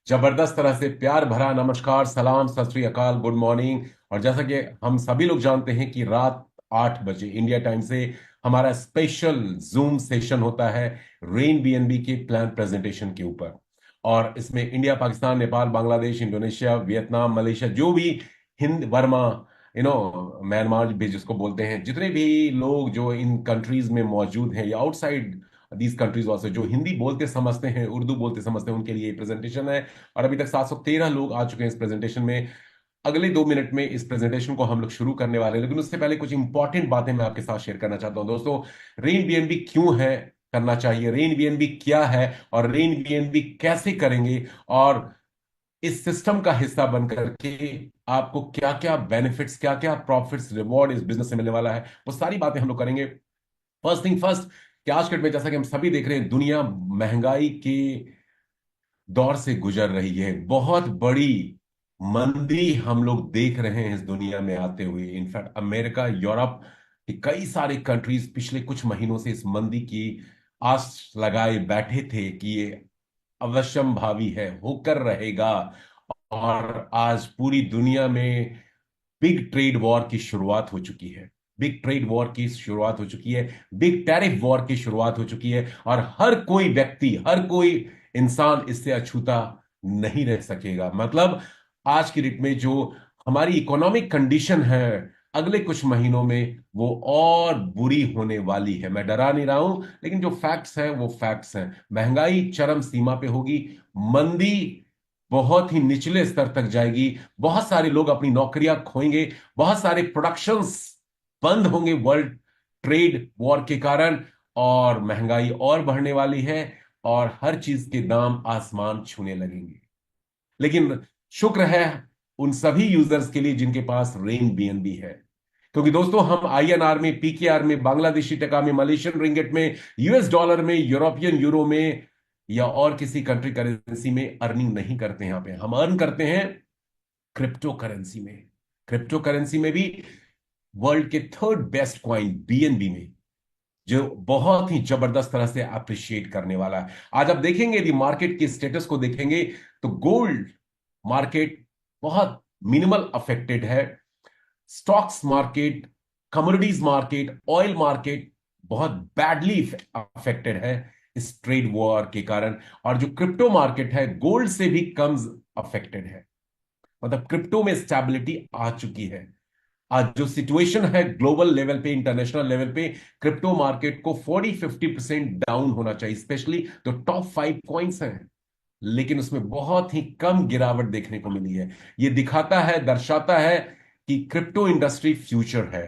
जबरदस्त तरह से प्यार भरा नमस्कार, सलाम, सत श्री अकाल, गुड मॉर्निंग। और जैसा कि हम सभी लोग जानते हैं कि रात 8 बजे इंडिया टाइम से हमारा स्पेशल जूम सेशन होता है रेन बीएनबी के प्लान प्रेजेंटेशन के ऊपर। और इसमें India, Pakistan, Nepal, Bangladesh, Indonesia, Vietnam, Malaysia, जो भी हिंद वर्मा, म्यांमार भी जिसको बोलते हैं, जितने भी लोग जो इन कंट्रीज में मौजूद हैं या आउटसाइड दीज कंट्रीज वाले जो हिंदी बोलते समझते हैं, उर्दू बोलते समझते हैं, उनके लिए प्रेजेंटेशन है। और अभी तक 713 लोग आ चुके हैं इस प्रेजेंटेशन में। अगले 2 मिनट में इस प्रेजेंटेशन को हम लोग शुरू करने वाले हैं, लेकिन उससे पहले कुछ इंपॉर्टेंट बातें मैं आपके साथ शेयर करना चाहता हूं दोस्तों। रेन बीएनबी क्यों है, करना चाहिए, रेन बीएनबी क्या है और रेन बीएनबी कैसे करेंगे, और इस सिस्टम का हिस्सा बन करके आपको क्या क्या बेनिफिट्स, क्या क्या प्रॉफिट्स, रिवॉर्ड इस बिजनेस से मिलने वाला है, वो सारी बातें हम लोग करेंगे। फर्स्ट थिंग फर्स्ट, कि आज के डेट में जैसा कि हम सभी देख रहे हैं, दुनिया महंगाई के दौर से गुजर रही है। बहुत बड़ी मंदी हम लोग देख रहे हैं इस दुनिया में आते हुए। इनफैक्ट अमेरिका, यूरोप के कई सारे कंट्रीज पिछले कुछ महीनों से इस मंदी की आस लगाए बैठे थे कि ये अवश्यंभावी है, होकर रहेगा। और आज पूरी दुनिया में बिग ट्रेड वॉर की शुरुआत हो चुकी है। बिग ट्रेड वॉर की शुरुआत हो चुकी है, बिग टैरिफ वॉर की शुरुआत हो चुकी है। और हर कोई व्यक्ति, हर कोई इंसान इससे अछूता नहीं रह सकेगा। मतलब आज की डेट में जो हमारी इकोनॉमिक कंडीशन है, अगले कुछ महीनों में वो और बुरी होने वाली है। मैं डरा नहीं रहा हूं, लेकिन जो फैक्ट्स हैं वो फैक्ट्स हैं। महंगाई चरम सीमा पे होगी, मंदी बहुत ही निचले स्तर तक जाएगी, बहुत सारे लोग अपनी नौकरियां खोएंगे, बहुत सारे प्रोडक्शंस बंद होंगे वर्ल्ड ट्रेड वॉर के कारण, और महंगाई और बढ़ने वाली है, और हर चीज के दाम आसमान छूने लगेंगे। लेकिन शुक्र है उन सभी यूजर्स के लिए जिनके पास रेन बीएनबी है, क्योंकि दोस्तों हम आईएनआर में, पीकेआर में, बांग्लादेशी टका में, मलेशियन रिंगिट में, यूएस डॉलर में, यूरोपियन यूरो में या और किसी कंट्री करेंसी में अर्निंग नहीं करते हैं। यहां पे हम अर्न करते हैं क्रिप्टो करेंसी में। क्रिप्टो करेंसी में भी वर्ल्ड के थर्ड बेस्ट क्वाइन बीएनबी में, जो बहुत ही जबरदस्त तरह से अप्रिशिएट करने वाला है। आज आप देखेंगे, यदि मार्केट की स्टेटस को देखेंगे, तो गोल्ड मार्केट बहुत मिनिमल अफेक्टेड है। Stocks market, commodities market, oil market बहुत बैडली अफेक्टेड है इस ट्रेड वॉर के कारण। और जो क्रिप्टो मार्केट है, गोल्ड से भी कम अफेक्टेड है। मतलब क्रिप्टो में स्टेबिलिटी आ चुकी है। आज जो सिचुएशन है ग्लोबल लेवल पे, इंटरनेशनल लेवल पे, क्रिप्टो मार्केट को 40-50% डाउन होना चाहिए, स्पेशली तो टॉप 5 कॉइन्स हैं। लेकिन उसमें बहुत ही कम गिरावट देखने को मिली है। यह दिखाता है, दर्शाता है कि क्रिप्टो इंडस्ट्री फ्यूचर है,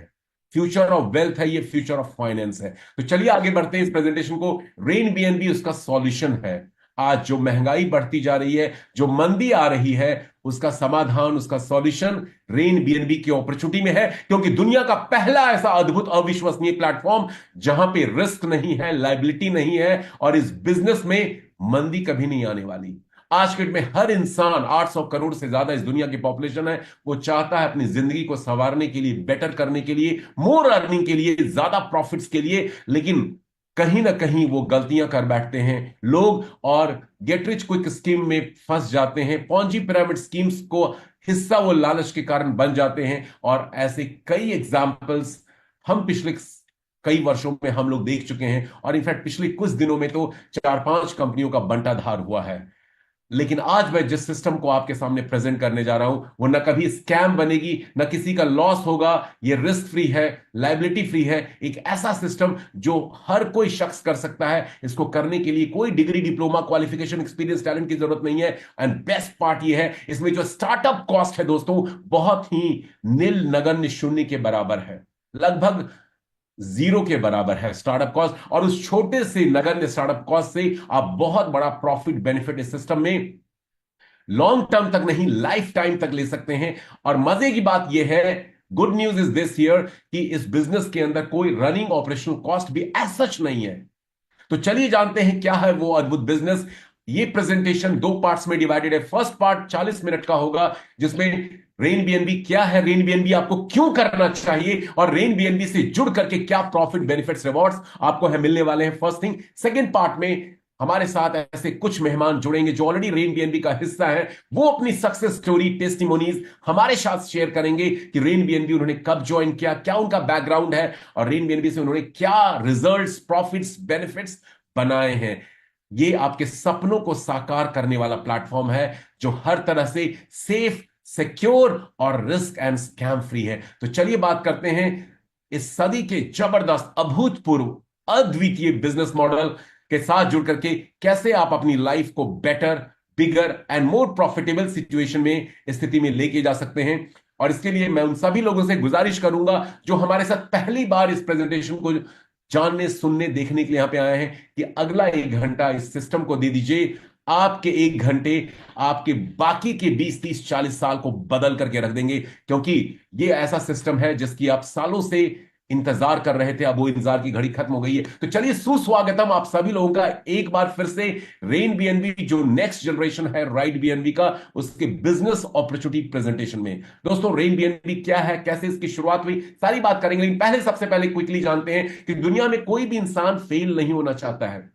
फ्यूचर ऑफ वेल्थ है, ये फ्यूचर ऑफ फाइनेंस है। तो चलिए आगे बढ़ते हैं इस प्रेजेंटेशन को। रेन बीएनबी उसका सॉल्यूशन है। आज जो महंगाई बढ़ती जा रही है, जो मंदी आ रही है, उसका समाधान, उसका सॉल्यूशन रेन बीएनबी की अपॉर्चुनिटी में है। क्योंकि दुनिया का पहला ऐसा अद्भुत अविश्वसनीय प्लेटफॉर्म जहां पे रिस्क नहीं है, लाइबिलिटी नहीं है, और इस बिजनेस में मंदी कभी नहीं आने वाली। आज के डेट में हर इंसान, 800 करोड़ से ज्यादा इस दुनिया की पॉपुलेशन है, वो चाहता है अपनी जिंदगी को संवारने के लिए, बेटर करने के लिए, मोर अर्निंग के लिए, ज्यादा प्रॉफिट्स के लिए। लेकिन कहीं ना कहीं वो गलतियां कर बैठते हैं लोग, और गेट रिच क्विक स्कीम में फंस जाते हैं। पॉन्जी पिरामिड स्कीम्स को हिस्सा वो लालच के कारण बन जाते हैं। और ऐसे कई एग्जाम्पल्स हम पिछले कई वर्षों में हम लोग देख चुके हैं। और इनफैक्ट पिछले कुछ दिनों में तो 4-5 कंपनियों का बंटाधार हुआ है। लेकिन आज मैं जिस सिस्टम को आपके सामने प्रेजेंट करने जा रहा हूं, वो ना कभी स्कैम बनेगी, ना किसी का लॉस होगा। ये रिस्क फ्री है, लाइबिलिटी फ्री है। एक ऐसा सिस्टम जो हर कोई शख्स कर सकता है। इसको करने के लिए कोई degree, diploma, qualification, experience, talent की जरूरत नहीं है। एंड बेस्ट पार्ट ये है, इसमें जो स्टार्टअप कॉस्ट है दोस्तों, बहुत ही नील, नगण्य, शून्य के बराबर है। लगभग जीरो के बराबर है स्टार्टअप कॉस्ट। और उस छोटे से नगण्य स्टार्टअप कॉस्ट से आप बहुत बड़ा प्रॉफिट बेनिफिट इस सिस्टम में लॉन्ग टर्म तक नहीं, लाइफ टाइम तक ले सकते हैं। और मजे की बात यह है, good news is this here, कि इस बिजनेस के अंदर कोई रनिंग ऑपरेशनल कॉस्ट भी एज सच नहीं है। तो चलिए जानते हैं क्या है वो अद्भुत बिजनेस। ये प्रेजेंटेशन 2 पार्ट्स में डिवाइडेड है। फर्स्ट पार्ट 40 मिनट का होगा, जिसमें रेन बीएनबी क्या है, रेन बीएनबी आपको क्यों करना चाहिए, और रेन बीएनबी से जुड़ करके क्या प्रॉफिट, बेनिफिट्स, रिवॉर्ड्स आपको है मिलने वाले हैं। First thing. सेकंड पार्ट में हमारे साथ ऐसे कुछ मेहमान जुड़ेंगे जो ऑलरेडी रेन बीएनबी का हिस्सा है। वो अपनी सक्सेस स्टोरी, टेस्टिमोनीज हमारे साथ शेयर करेंगे कि रेन बीएनबी उन्होंने कब ज्वाइन किया, क्या उनका बैकग्राउंड है और रेन बीएनबी से उन्होंने क्या रिजल्ट्स, प्रॉफिट्स, बेनिफिट्स बनाए हैं। ये आपके सपनों को साकार करने वाला प्लेटफॉर्म है जो हर तरह से सेफ, सिक्योर और रिस्क एंड स्कैम फ्री है। तो चलिए बात करते हैं इस सदी के जबरदस्त, अभूतपूर्व, अद्वितीय बिजनेस मॉडल के साथ जुड़ करके कैसे आप अपनी लाइफ को better, bigger and more profitable situation में, स्थिति में लेके जा सकते हैं। और इसके लिए मैं उन सभी लोगों से गुजारिश करूंगा जो हमारे साथ पहली बार इस प्रेजेंटेशन को जानने, सुनने, देखने के लिए यहां पे आए हैं कि अगला 1 घंटा इस सिस्टम को दे दीजिए। आपके 1 घंटे आपके बाकी के 20, 30, 40 साल को बदल करके रख देंगे, क्योंकि ये ऐसा सिस्टम है जिसकी आप सालों से इंतजार कर रहे थे। अब वो इंतजार की घड़ी खत्म हो गई है। तो चलिए, सुस्वागतम आप सभी लोगों का एक बार फिर से रेन बीएनबी, जो नेक्स्ट जनरेशन है राइट बीएनबी का, उसके बिजनेस अपॉर्चुनिटी प्रेजेंटेशन में। दोस्तों, रेन बीएनबी क्या है, कैसे इसकी शुरुआत हुई, सारी बात करेंगे। लेकिन पहले, सबसे पहले क्विकली जानते हैं कि दुनिया में कोई भी इंसान फेल नहीं होना चाहता है।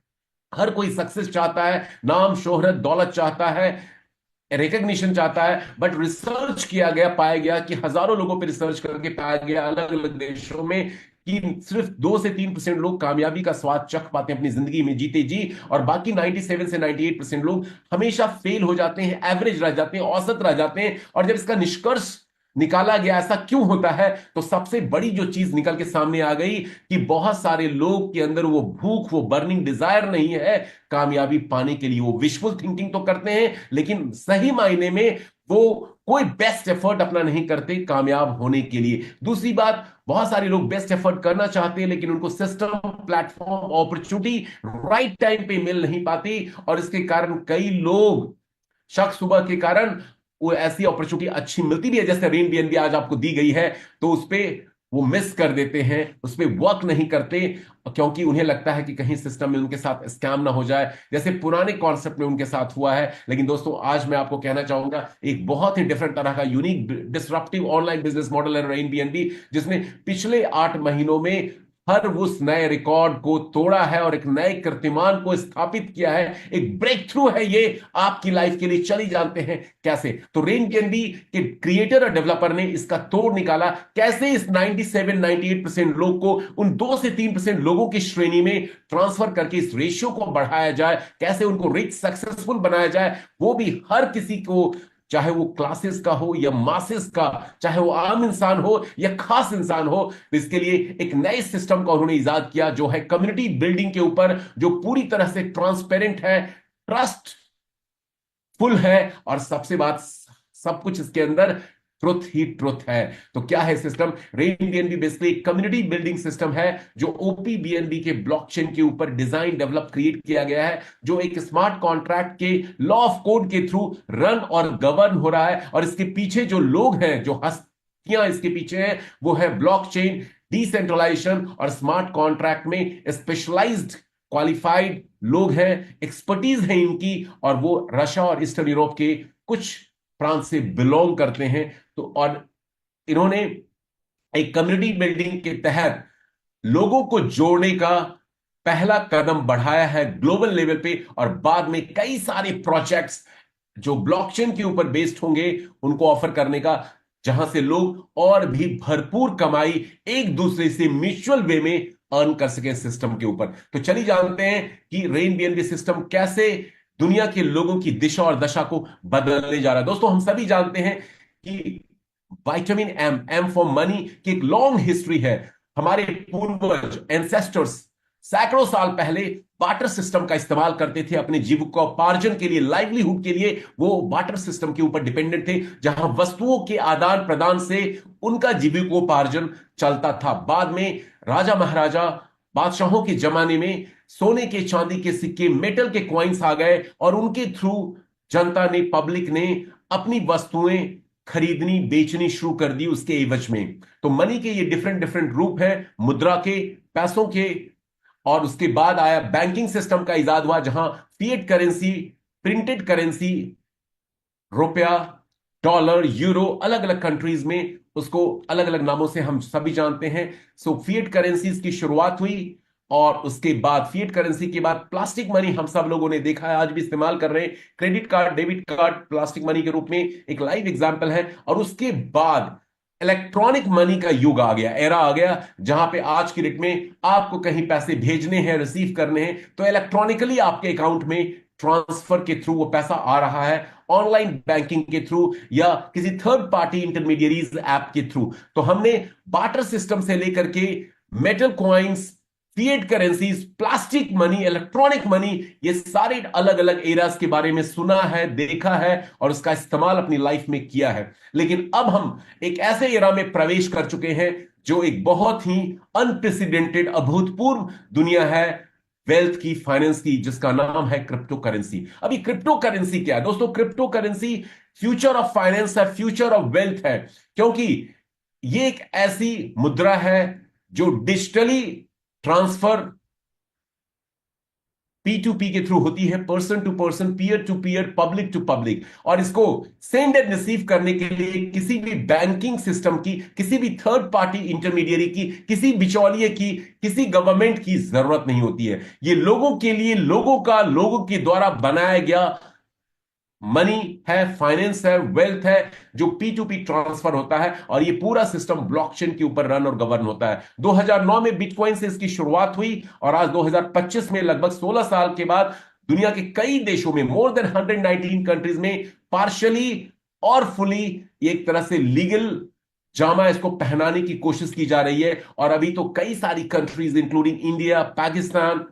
हर कोई सक्सेस चाहता है, नाम, शोहरत, दौलत चाहता है, रिकग्निशन चाहता है। बट रिसर्च किया गया, पाया गया कि हजारों लोगों पर रिसर्च करके पाया गया अलग अलग देशों में कि सिर्फ 2 से 3% लोग कामयाबी का स्वाद चख पाते हैं अपनी जिंदगी में जीते जी, और बाकी 97 से 98% लोग हमेशा फेल हो जाते हैं, एवरेज रह जाते हैं, औसत रह जाते हैं। और जब इसका निष्कर्ष निकाला गया ऐसा क्यों होता है, तो सबसे बड़ी जो चीज निकल के सामने आ गई कि बहुत सारे लोग के अंदर वो भूख, वो बर्निंग डिजायर नहीं है कामयाबी पाने के लिए। वो विशफुल थिंकिंग तो करते हैं, लेकिन सही मायने में वो कोई बेस्ट एफर्ट अपना नहीं करते कामयाब होने के लिए। दूसरी बात, बहुत सारे लोग बेस्ट एफर्ट करना चाहते हैं, लेकिन उनको system, platform, opportunity right time पे मिल नहीं पाती, और इसके कारण कई लोग शक सुबह के कारण वो ऐसी अपॉर्चुनिटी अच्छी मिलती भी है, जैसे रेन बीएनबी आज आपको दी गई है, तो उस पे वो मिस कर देते हैं, उस पे वर्क नहीं करते, क्योंकि उन्हें लगता है कि कहीं सिस्टम में उनके साथ स्कैम ना हो जाए, जैसे पुराने कॉन्सेप्ट में उनके साथ हुआ है। लेकिन दोस्तों, आज मैं आपको कहना चाहूंगा एक बहुत ही डिफरेंट तरह का unique disruptive online business model है रेन बीएनबी, जिसने पिछले 8 महीनों में हर उस नए रिकॉर्ड को तोड़ा है और एक नए कीर्तिमान को स्थापित किया है। एक ब्रेक थ्रू है ये आपकी लाइफ के लिए। चलिए जानते हैं कैसे। तो रेन बीएनबी के क्रिएटर और डेवलपर ने इसका तोड़ निकाला, कैसे इस 97-98% लोग को उन 2 से 3% लोगों की श्रेणी में ट्रांसफर करके इस रेशियो को बढ़ाया जाए, कैसे उनको रिच, सक्सेसफुल बनाया जाए, वो भी हर किसी को, चाहे वो क्लासेस का हो या मासेस का, चाहे वो आम इंसान हो या खास इंसान हो। तो इसके लिए एक नए सिस्टम का उन्होंने इजाद किया जो है कम्युनिटी बिल्डिंग के ऊपर, जो पूरी तरह से ट्रांसपेरेंट है, ट्रस्ट फुल है, और सबसे बात, सब कुछ इसके अंदर ट्रुथ ही ट्रुथ है। तो क्या है system? Rain BNB basically community building system है जो ओपी बीएनबी के ब्लॉकचेन के ऊपर डिजाइन, डेवलप, क्रिएट किया गया है, जो एक स्मार्ट कॉन्ट्रैक्ट के लॉ ऑफ कोड के थ्रू रन और गवर्न हो रहा है। और इसके पीछे जो लोग हैं, जो हस्तियां इसके पीछे हैं, वो है ब्लॉकचेन, डिसेंट्रलाइजेशन और स्मार्ट कॉन्ट्रैक्ट में स्पेशलाइज्ड, क्वालिफाइड लोग हैं, एक्सपर्टीज है इनकी, और वो रशिया और ईस्टर्न यूरोप के कुछ प्रांत से बिलोंग करते हैं। तो और इन्होंने एक कम्युनिटी बिल्डिंग के तहत लोगों को जोड़ने का पहला कदम बढ़ाया है ग्लोबल लेवल पे, और बाद में कई सारे प्रोजेक्ट्स जो ब्लॉकचेन के ऊपर बेस्ड होंगे उनको ऑफर करने का, जहां से लोग और भी भरपूर कमाई एक दूसरे से म्यूचुअल वे में अर्न कर सके सिस्टम के ऊपर। तो चलिए जानते हैं कि रेन बीएनबी सिस्टम कैसे दुनिया के लोगों की दिशा और दशा को बदलने जा रहा है। दोस्तों, हम सभी जानते हैं कि vitamin M, M for money, की एक लॉन्ग हिस्ट्री है। हमारे पूर्वज, एंसेस्टर्स सैकड़ों साल पहले बाटर सिस्टम का इस्तेमाल करते थे अपने जीविकोपार्जन के लिए, लाइवलीहुड के लिए। वो बाटर सिस्टम के ऊपर डिपेंडेंट थे, जहां वस्तुओं के आदान प्रदान से उनका जीविकोपार्जन चलता था। बाद में राजा महाराजा, बादशाहों के जमाने में सोने के, चांदी के सिक्के, मेटल के कॉइन्स आ गए, और उनके थ्रू जनता ने, पब्लिक ने अपनी वस्तुएं खरीदनी, बेचनी शुरू कर दी उसके एवज में। तो मनी के ये डिफरेंट डिफरेंट रूप हैं, मुद्रा के, पैसों के। और उसके बाद आया बैंकिंग सिस्टम का इजाद हुआ, जहां फिएट करेंसी, प्रिंटेड करेंसी, रुपया, डॉलर, यूरो, अलग अलग कंट्रीज में उसको अलग अलग नामों से हम सभी जानते हैं। सो फिएट करेंसीज की शुरुआत हुई, और उसके बाद फिएट करेंसी के बाद प्लास्टिक मनी हम सब लोगों ने देखा है, आज भी इस्तेमाल कर रहे हैं। Credit card, debit card plastic money के रूप में एक लाइव एग्जांपल है। और उसके बाद इलेक्ट्रॉनिक मनी का युग आ गया, एरा आ गया, जहां पे आज की डेट में आपको कहीं पैसे भेजने हैं, रिसीव करने हैं, तो इलेक्ट्रॉनिकली आपके अकाउंट में ट्रांसफर के थ्रू वो पैसा आ रहा है, ऑनलाइन बैंकिंग के थ्रू या किसी थर्ड पार्टी इंटरमीडियरीज ऐप के थ्रू। तो हमने बार्टर सिस्टम से लेकर के metal coins, fiat currencies, plastic money, electronic money, ये सारे अलग अलग एरास के बारे में सुना है, देखा है और उसका इस्तेमाल अपनी लाइफ में किया है। लेकिन अब हम एक ऐसे एरा में प्रवेश कर चुके हैं जो एक बहुत ही अनप्रेसिडेंटेड, अभूतपूर्व दुनिया है वेल्थ की, फाइनेंस की, जिसका नाम है क्रिप्टो करेंसी। अभी क्रिप्टो करेंसी क्या है दोस्तों? Crypto currency future of finance है, फ्यूचर ऑफ वेल्थ है, क्योंकि ये एक ऐसी मुद्रा है जो डिजिटली ट्रांसफर P2P के थ्रू होती है, person to person, peer to peer, public to public. और इसको सेंड एंड रिसीव करने के लिए किसी भी बैंकिंग सिस्टम की, किसी भी थर्ड पार्टी इंटरमीडियरी की, किसी बिचौलिए की, किसी गवर्नमेंट की जरूरत नहीं होती है। ये लोगों के लिए, लोगों का, लोगों के द्वारा बनाया गया मनी है, फाइनेंस है, वेल्थ है, जो P2P ट्रांसफर होता है। और ये पूरा सिस्टम ब्लॉकचेन के ऊपर रन और गवर्न होता है। 2009 में बिटकॉइन से इसकी शुरुआत हुई और आज 2025 में लगभग 16 साल के बाद दुनिया के कई देशों में, मोर देन 119 कंट्रीज में पार्शली और फुली एक तरह से लीगल जामा इसको पहनाने की कोशिश की जा रही है। और अभी तो कई सारी countries including India, Pakistan,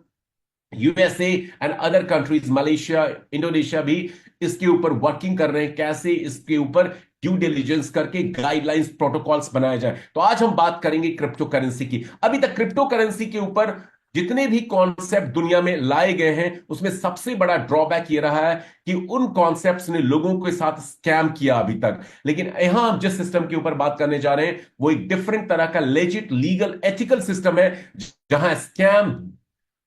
USA and other countries, Malaysia, Indonesia भी इसके ऊपर वर्किंग कर रहे हैं, कैसे इसके ऊपर ड्यू डिलिजेंस करके गाइडलाइंस, प्रोटोकॉल्स बनाए जाए। तो आज हम बात करेंगे क्रिप्टो करेंसी की। अभी तक क्रिप्टो करेंसी के ऊपर जितने भी कॉन्सेप्ट दुनिया में लाए गए हैं, उसमें सबसे बड़ा ड्रॉबैक ये रहा है कि उन कॉन्सेप्ट्स ने लोगों के साथ स्कैम किया अभी तक। लेकिन यहां हम जिस सिस्टम के ऊपर बात करने जा रहे हैं वो एक डिफरेंट तरह का लेजिट, लीगल, एथिकल सिस्टम है, जहां स्कैम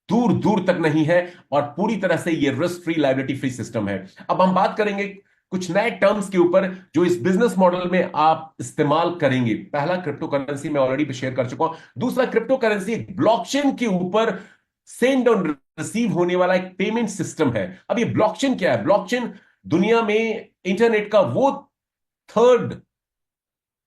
दूर दूर तक नहीं है और पूरी तरह से ये risk free, liability free system है। अब हम बात करेंगे कुछ नए टर्म्स के ऊपर जो इस बिजनेस मॉडल में आप इस्तेमाल करेंगे। पहला, क्रिप्टो करेंसी मैं ऑलरेडी शेयर कर चुका हूं। दूसरा, क्रिप्टो करेंसी ब्लॉकचेन के ऊपर सेंड और रिसीव होने वाला एक पेमेंट सिस्टम है। अब ये ब्लॉकचेन क्या है? ब्लॉकचेन दुनिया में इंटरनेट का वो third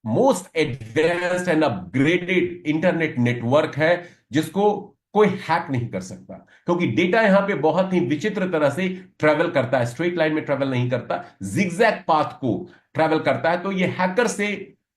most advanced and upgraded internet network है जिसको कोई हैक नहीं कर सकता, क्योंकि डेटा यहां पे बहुत ही विचित्र तरह से ट्रेवल करता है, स्ट्रेट लाइन में ट्रेवल नहीं करता, जिगजैग पाथ को ट्रेवल करता है। तो ये हैकर से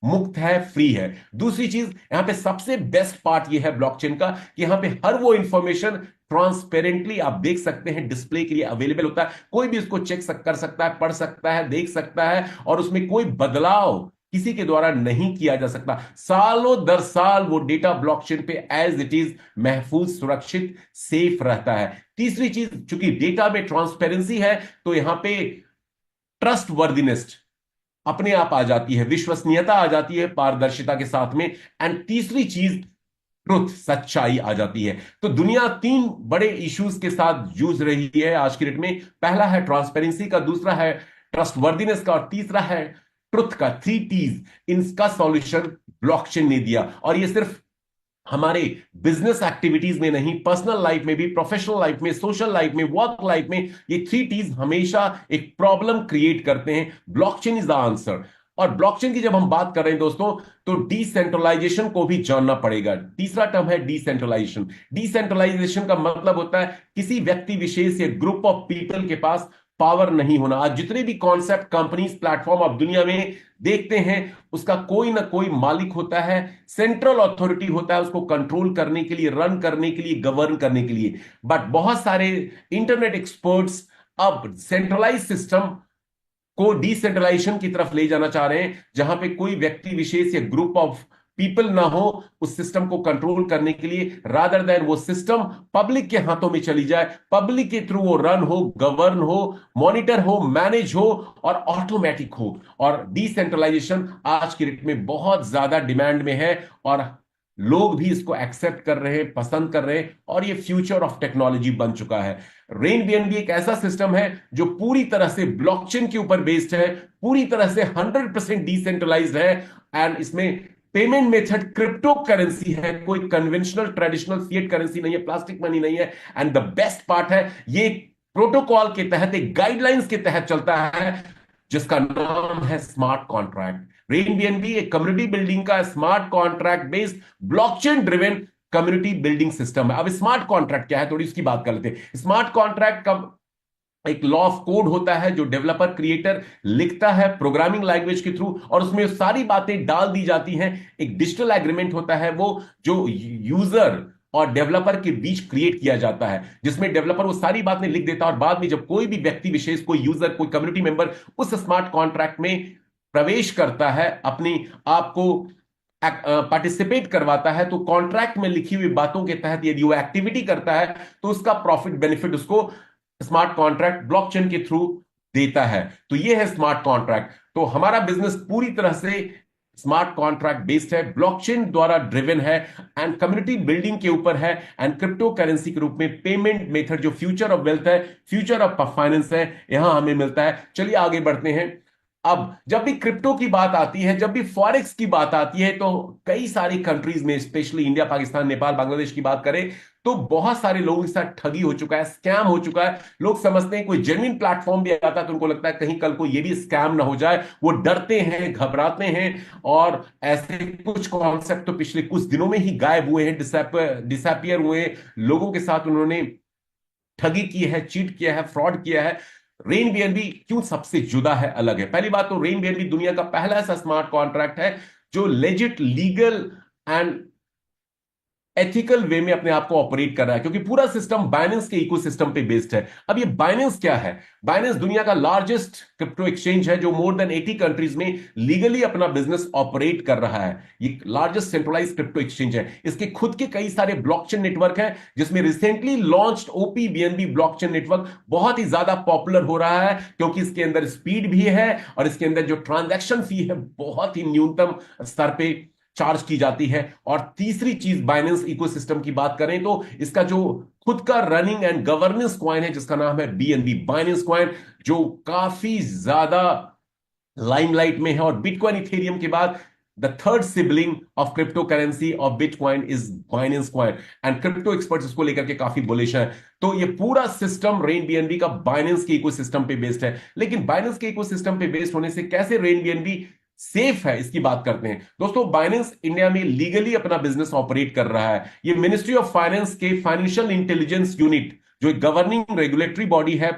मुक्त है, फ्री है। दूसरी चीज यहां पे सबसे बेस्ट पार्ट ये है ब्लॉकचेन का कि यहां पे हर वो इंफॉर्मेशन ट्रांसपेरेंटली आप देख सकते हैं, डिस्प्ले के लिए अवेलेबल होता है। कोई भी उसको चेक कर सकता है, पढ़ सकता है, देख सकता है और उसमें कोई बदलाव किसी के द्वारा नहीं किया जा सकता। सालों दर साल वो डेटा ब्लॉकचेन पे एज इट इज महफूज, सुरक्षित, सेफ रहता है। तीसरी चीज, चूंकि डेटा में ट्रांसपेरेंसी है तो यहां पे ट्रस्ट वर्दिनेस अपने आप आ जाती है, विश्वसनीयता आ जाती है पारदर्शिता के साथ में। एंड तीसरी चीज, ट्रुथ, सच्चाई आ जाती है। तो दुनिया तीन बड़े इश्यूज के साथ जूझ रही है आज की डेट में। पहला है ट्रांसपेरेंसी का, दूसरा है ट्रस्ट वर्दिनेस का और तीसरा है ट्रुथ का। 3 T's, इनका सॉल्यूशन ब्लॉकचेन ने दिया। और ये सिर्फ हमारे बिजनेस एक्टिविटीज में नहीं, पर्सनल लाइफ में भी, प्रोफेशनल लाइफ में, सोशल लाइफ में, वर्क लाइफ में, ये 3 T's हमेशा एक प्रॉब्लम क्रिएट करते हैं। Blockchain is the answer. और ब्लॉकचेन की जब हम बात कर रहे हैं दोस्तों, तो डिसेंट्रलाइजेशन को भी जानना पड़ेगा। तीसरा टर्म है डिसेंट्रलाइजेशन। डिसेंट्रलाइजेशन का मतलब होता है किसी व्यक्ति विशेष या ग्रुप ऑफ पीपल के पास पावर नहीं होना। आज जितने भी कॉन्सेप्ट, कंपनीज, प्लेटफॉर्म आप दुनिया में देखते हैं, उसका कोई ना कोई मालिक होता है, सेंट्रल अथॉरिटी होता है उसको कंट्रोल करने के लिए, रन करने के लिए, गवर्न करने के लिए। बट बहुत सारे इंटरनेट एक्सपर्ट्स अब सेंट्रलाइज सिस्टम को डिसेंट्रलाइजेशन की तरफ ले जाना चाह रहे हैं, जहां पे कोई व्यक्ति विशेष या ग्रुप ऑफ पीपल ना हो उस सिस्टम को कंट्रोल करने के लिए, रादर देन वो सिस्टम पब्लिक के हाथों में चली जाए, पब्लिक के थ्रू वो रन हो, गवर्न हो, मॉनिटर हो, मैनेज हो और ऑटोमेटिक हो। और डिसेंट्रलाइजेशन आज की डेट में बहुत ज्यादा डिमांड में है और लोग भी इसको एक्सेप्ट कर रहे हैं, पसंद कर रहे हैं और ये फ्यूचर ऑफ टेक्नोलॉजी बन चुका है। रेनबीएनबी एक ऐसा सिस्टम है जो पूरी तरह से ब्लॉकचेन के ऊपर बेस्ड है, पूरी तरह से 100% डिसेंट्रलाइज्ड है। एंड इसमें पेमेंट मेथड क्रिप्टो करेंसी है, कोई कन्वेंशनल ट्रेडिशनल फिएट करेंसी नहीं है, प्लास्टिक मनी नहीं है। एंड द बेस्ट पार्ट है, ये प्रोटोकॉल के तहत, एक गाइडलाइंस के तहत चलता है, जिसका नाम है स्मार्ट कॉन्ट्रैक्ट। रेनबीएनबी एक कम्युनिटी बिल्डिंग का smart contract based blockchain driven community building system है। अब स्मार्ट कॉन्ट्रैक्ट क्या है, थोड़ी उसकी बात कर लेते हैं। स्मार्ट कॉन्ट्रैक्ट का एक लॉ ऑफ कोड होता है जो डेवलपर क्रिएटर लिखता है प्रोग्रामिंग लैंग्वेज के थ्रू, और उसमें सारी बातें डाल दी जाती हैं। एक डिजिटल एग्रीमेंट होता है वो, जो यूजर और डेवलपर के बीच क्रिएट किया जाता है, जिसमें डेवलपर वो सारी बातें लिख देता है, और बाद में जब कोई भी व्यक्ति विशेष, कोई यूजर, कोई कम्युनिटी मेंबर उस स्मार्ट कॉन्ट्रैक्ट में प्रवेश करता है, अपनी आप को पार्टिसिपेट करवाता है, तो कॉन्ट्रैक्ट में लिखी हुई बातों के तहत यदि वो एक्टिविटी करता है, तो उसका प्रॉफिट बेनिफिट उसको स्मार्ट कॉन्ट्रैक्ट ब्लॉकचेन के थ्रू देता है। तो ये है स्मार्ट कॉन्ट्रैक्ट। तो हमारा बिजनेस पूरी तरह से स्मार्ट कॉन्ट्रैक्ट बेस्ड है, ब्लॉकचेन द्वारा ड्रिवन है, एंड कम्युनिटी बिल्डिंग के ऊपर है, एंड क्रिप्टो करेंसी के रूप में पेमेंट मेथड जो फ्यूचर ऑफ वेल्थ है, फ्यूचर ऑफ फाइनेंस है, यहां हमें मिलता है। चलिए आगे बढ़ते हैं। अब जब भी क्रिप्टो की बात आती है, जब भी फॉरेक्स की बात आती है, तो कई सारी कंट्रीज में, स्पेशली इंडिया, पाकिस्तान, नेपाल, बांग्लादेश की बात करें, तो बहुत सारे लोगों के साथ ठगी हो चुका है, स्कैम हो चुका है। लोग समझते हैं कोई जेन्युइन प्लेटफॉर्म भी आता है तो उनको लगता है कहीं कल को ये भी स्कैम ना हो जाए, वो डरते हैं, घबराते हैं। और ऐसे कुछ कॉन्सेप्ट तो पिछले कुछ दिनों में ही गायब हुए हैं, डिसअपियर हुए हैं। लोगों के साथ उन्होंने ठगी की है, चीट किया है, फ्रॉड किया है। रेन बीएनबी क्यों सबसे जुदा है, अलग है? पहली बात तो रेन बीएनबी दुनिया का पहला ऐसा स्मार्ट कॉन्ट्रैक्ट है जो लेजिट, लीगल एंड एथिकल वे में अपने आप को ऑपरेट कर रहा है, क्योंकि पूरा सिस्टम बाइनेंस के इकोसिस्टम पे बेस्ड है। अब ये बाइनेंस क्या है? बाइनेंस दुनिया का लार्जेस्ट क्रिप्टो एक्सचेंज है, जो मोर देन 80 कंट्रीज में लीगली अपना बिजनेस ऑपरेट कर रहा है। ये लार्जेस्ट सेंट्रलाइज्ड क्रिप्टो एक्सचेंज है। इसके खुद के कई सारे ब्लॉकचेन नेटवर्क हैं, जिसमें रिसेंटली लॉन्च्ड ओपीबीएनबी ब्लॉकचेन नेटवर्क बहुत ही ज्यादा पॉपुलर हो रहा है, क्योंकि इसके अंदर स्पीड भी है, और इसके अंदर जो ट्रांजैक्शन फी है बहुत ही न्यूनतम स्तर पे चार्ज की जाती है। और तीसरी चीज, बाइनेंस इकोसिस्टम की बात करें तो इसका जो खुद का रनिंग एंड गवर्नेंस कॉइन है, जिसका नाम है बीएनबी, बाइनेंस कॉइन, जो काफी ज्यादा लाइमलाइट में है। और बिटकॉइन, इथेरियम के बाद the third sibling of crypto currency of bitcoin is Binance coin, and crypto experts इसको लेकर के काफी बुलिश है। तो ये पूरा सिस्टम रेन बीएनबी का बाइनेंस के इकोसिस्टम पे बेस्ड है। लेकिन बाइनेंस के इकोसिस्टम पे बेस्ड होने से कैसे रेन बीएनबी सेफ है, इसकी बात करते हैं। दोस्तों, बाइनेंस इंडिया में लीगली अपना बिजनेस ऑपरेट कर रहा है। ये मिनिस्ट्री ऑफ फाइनेंस के फाइनेंशियल इंटेलिजेंस यूनिट, जो एक गवर्निंग रेगुलेटरी बॉडी है,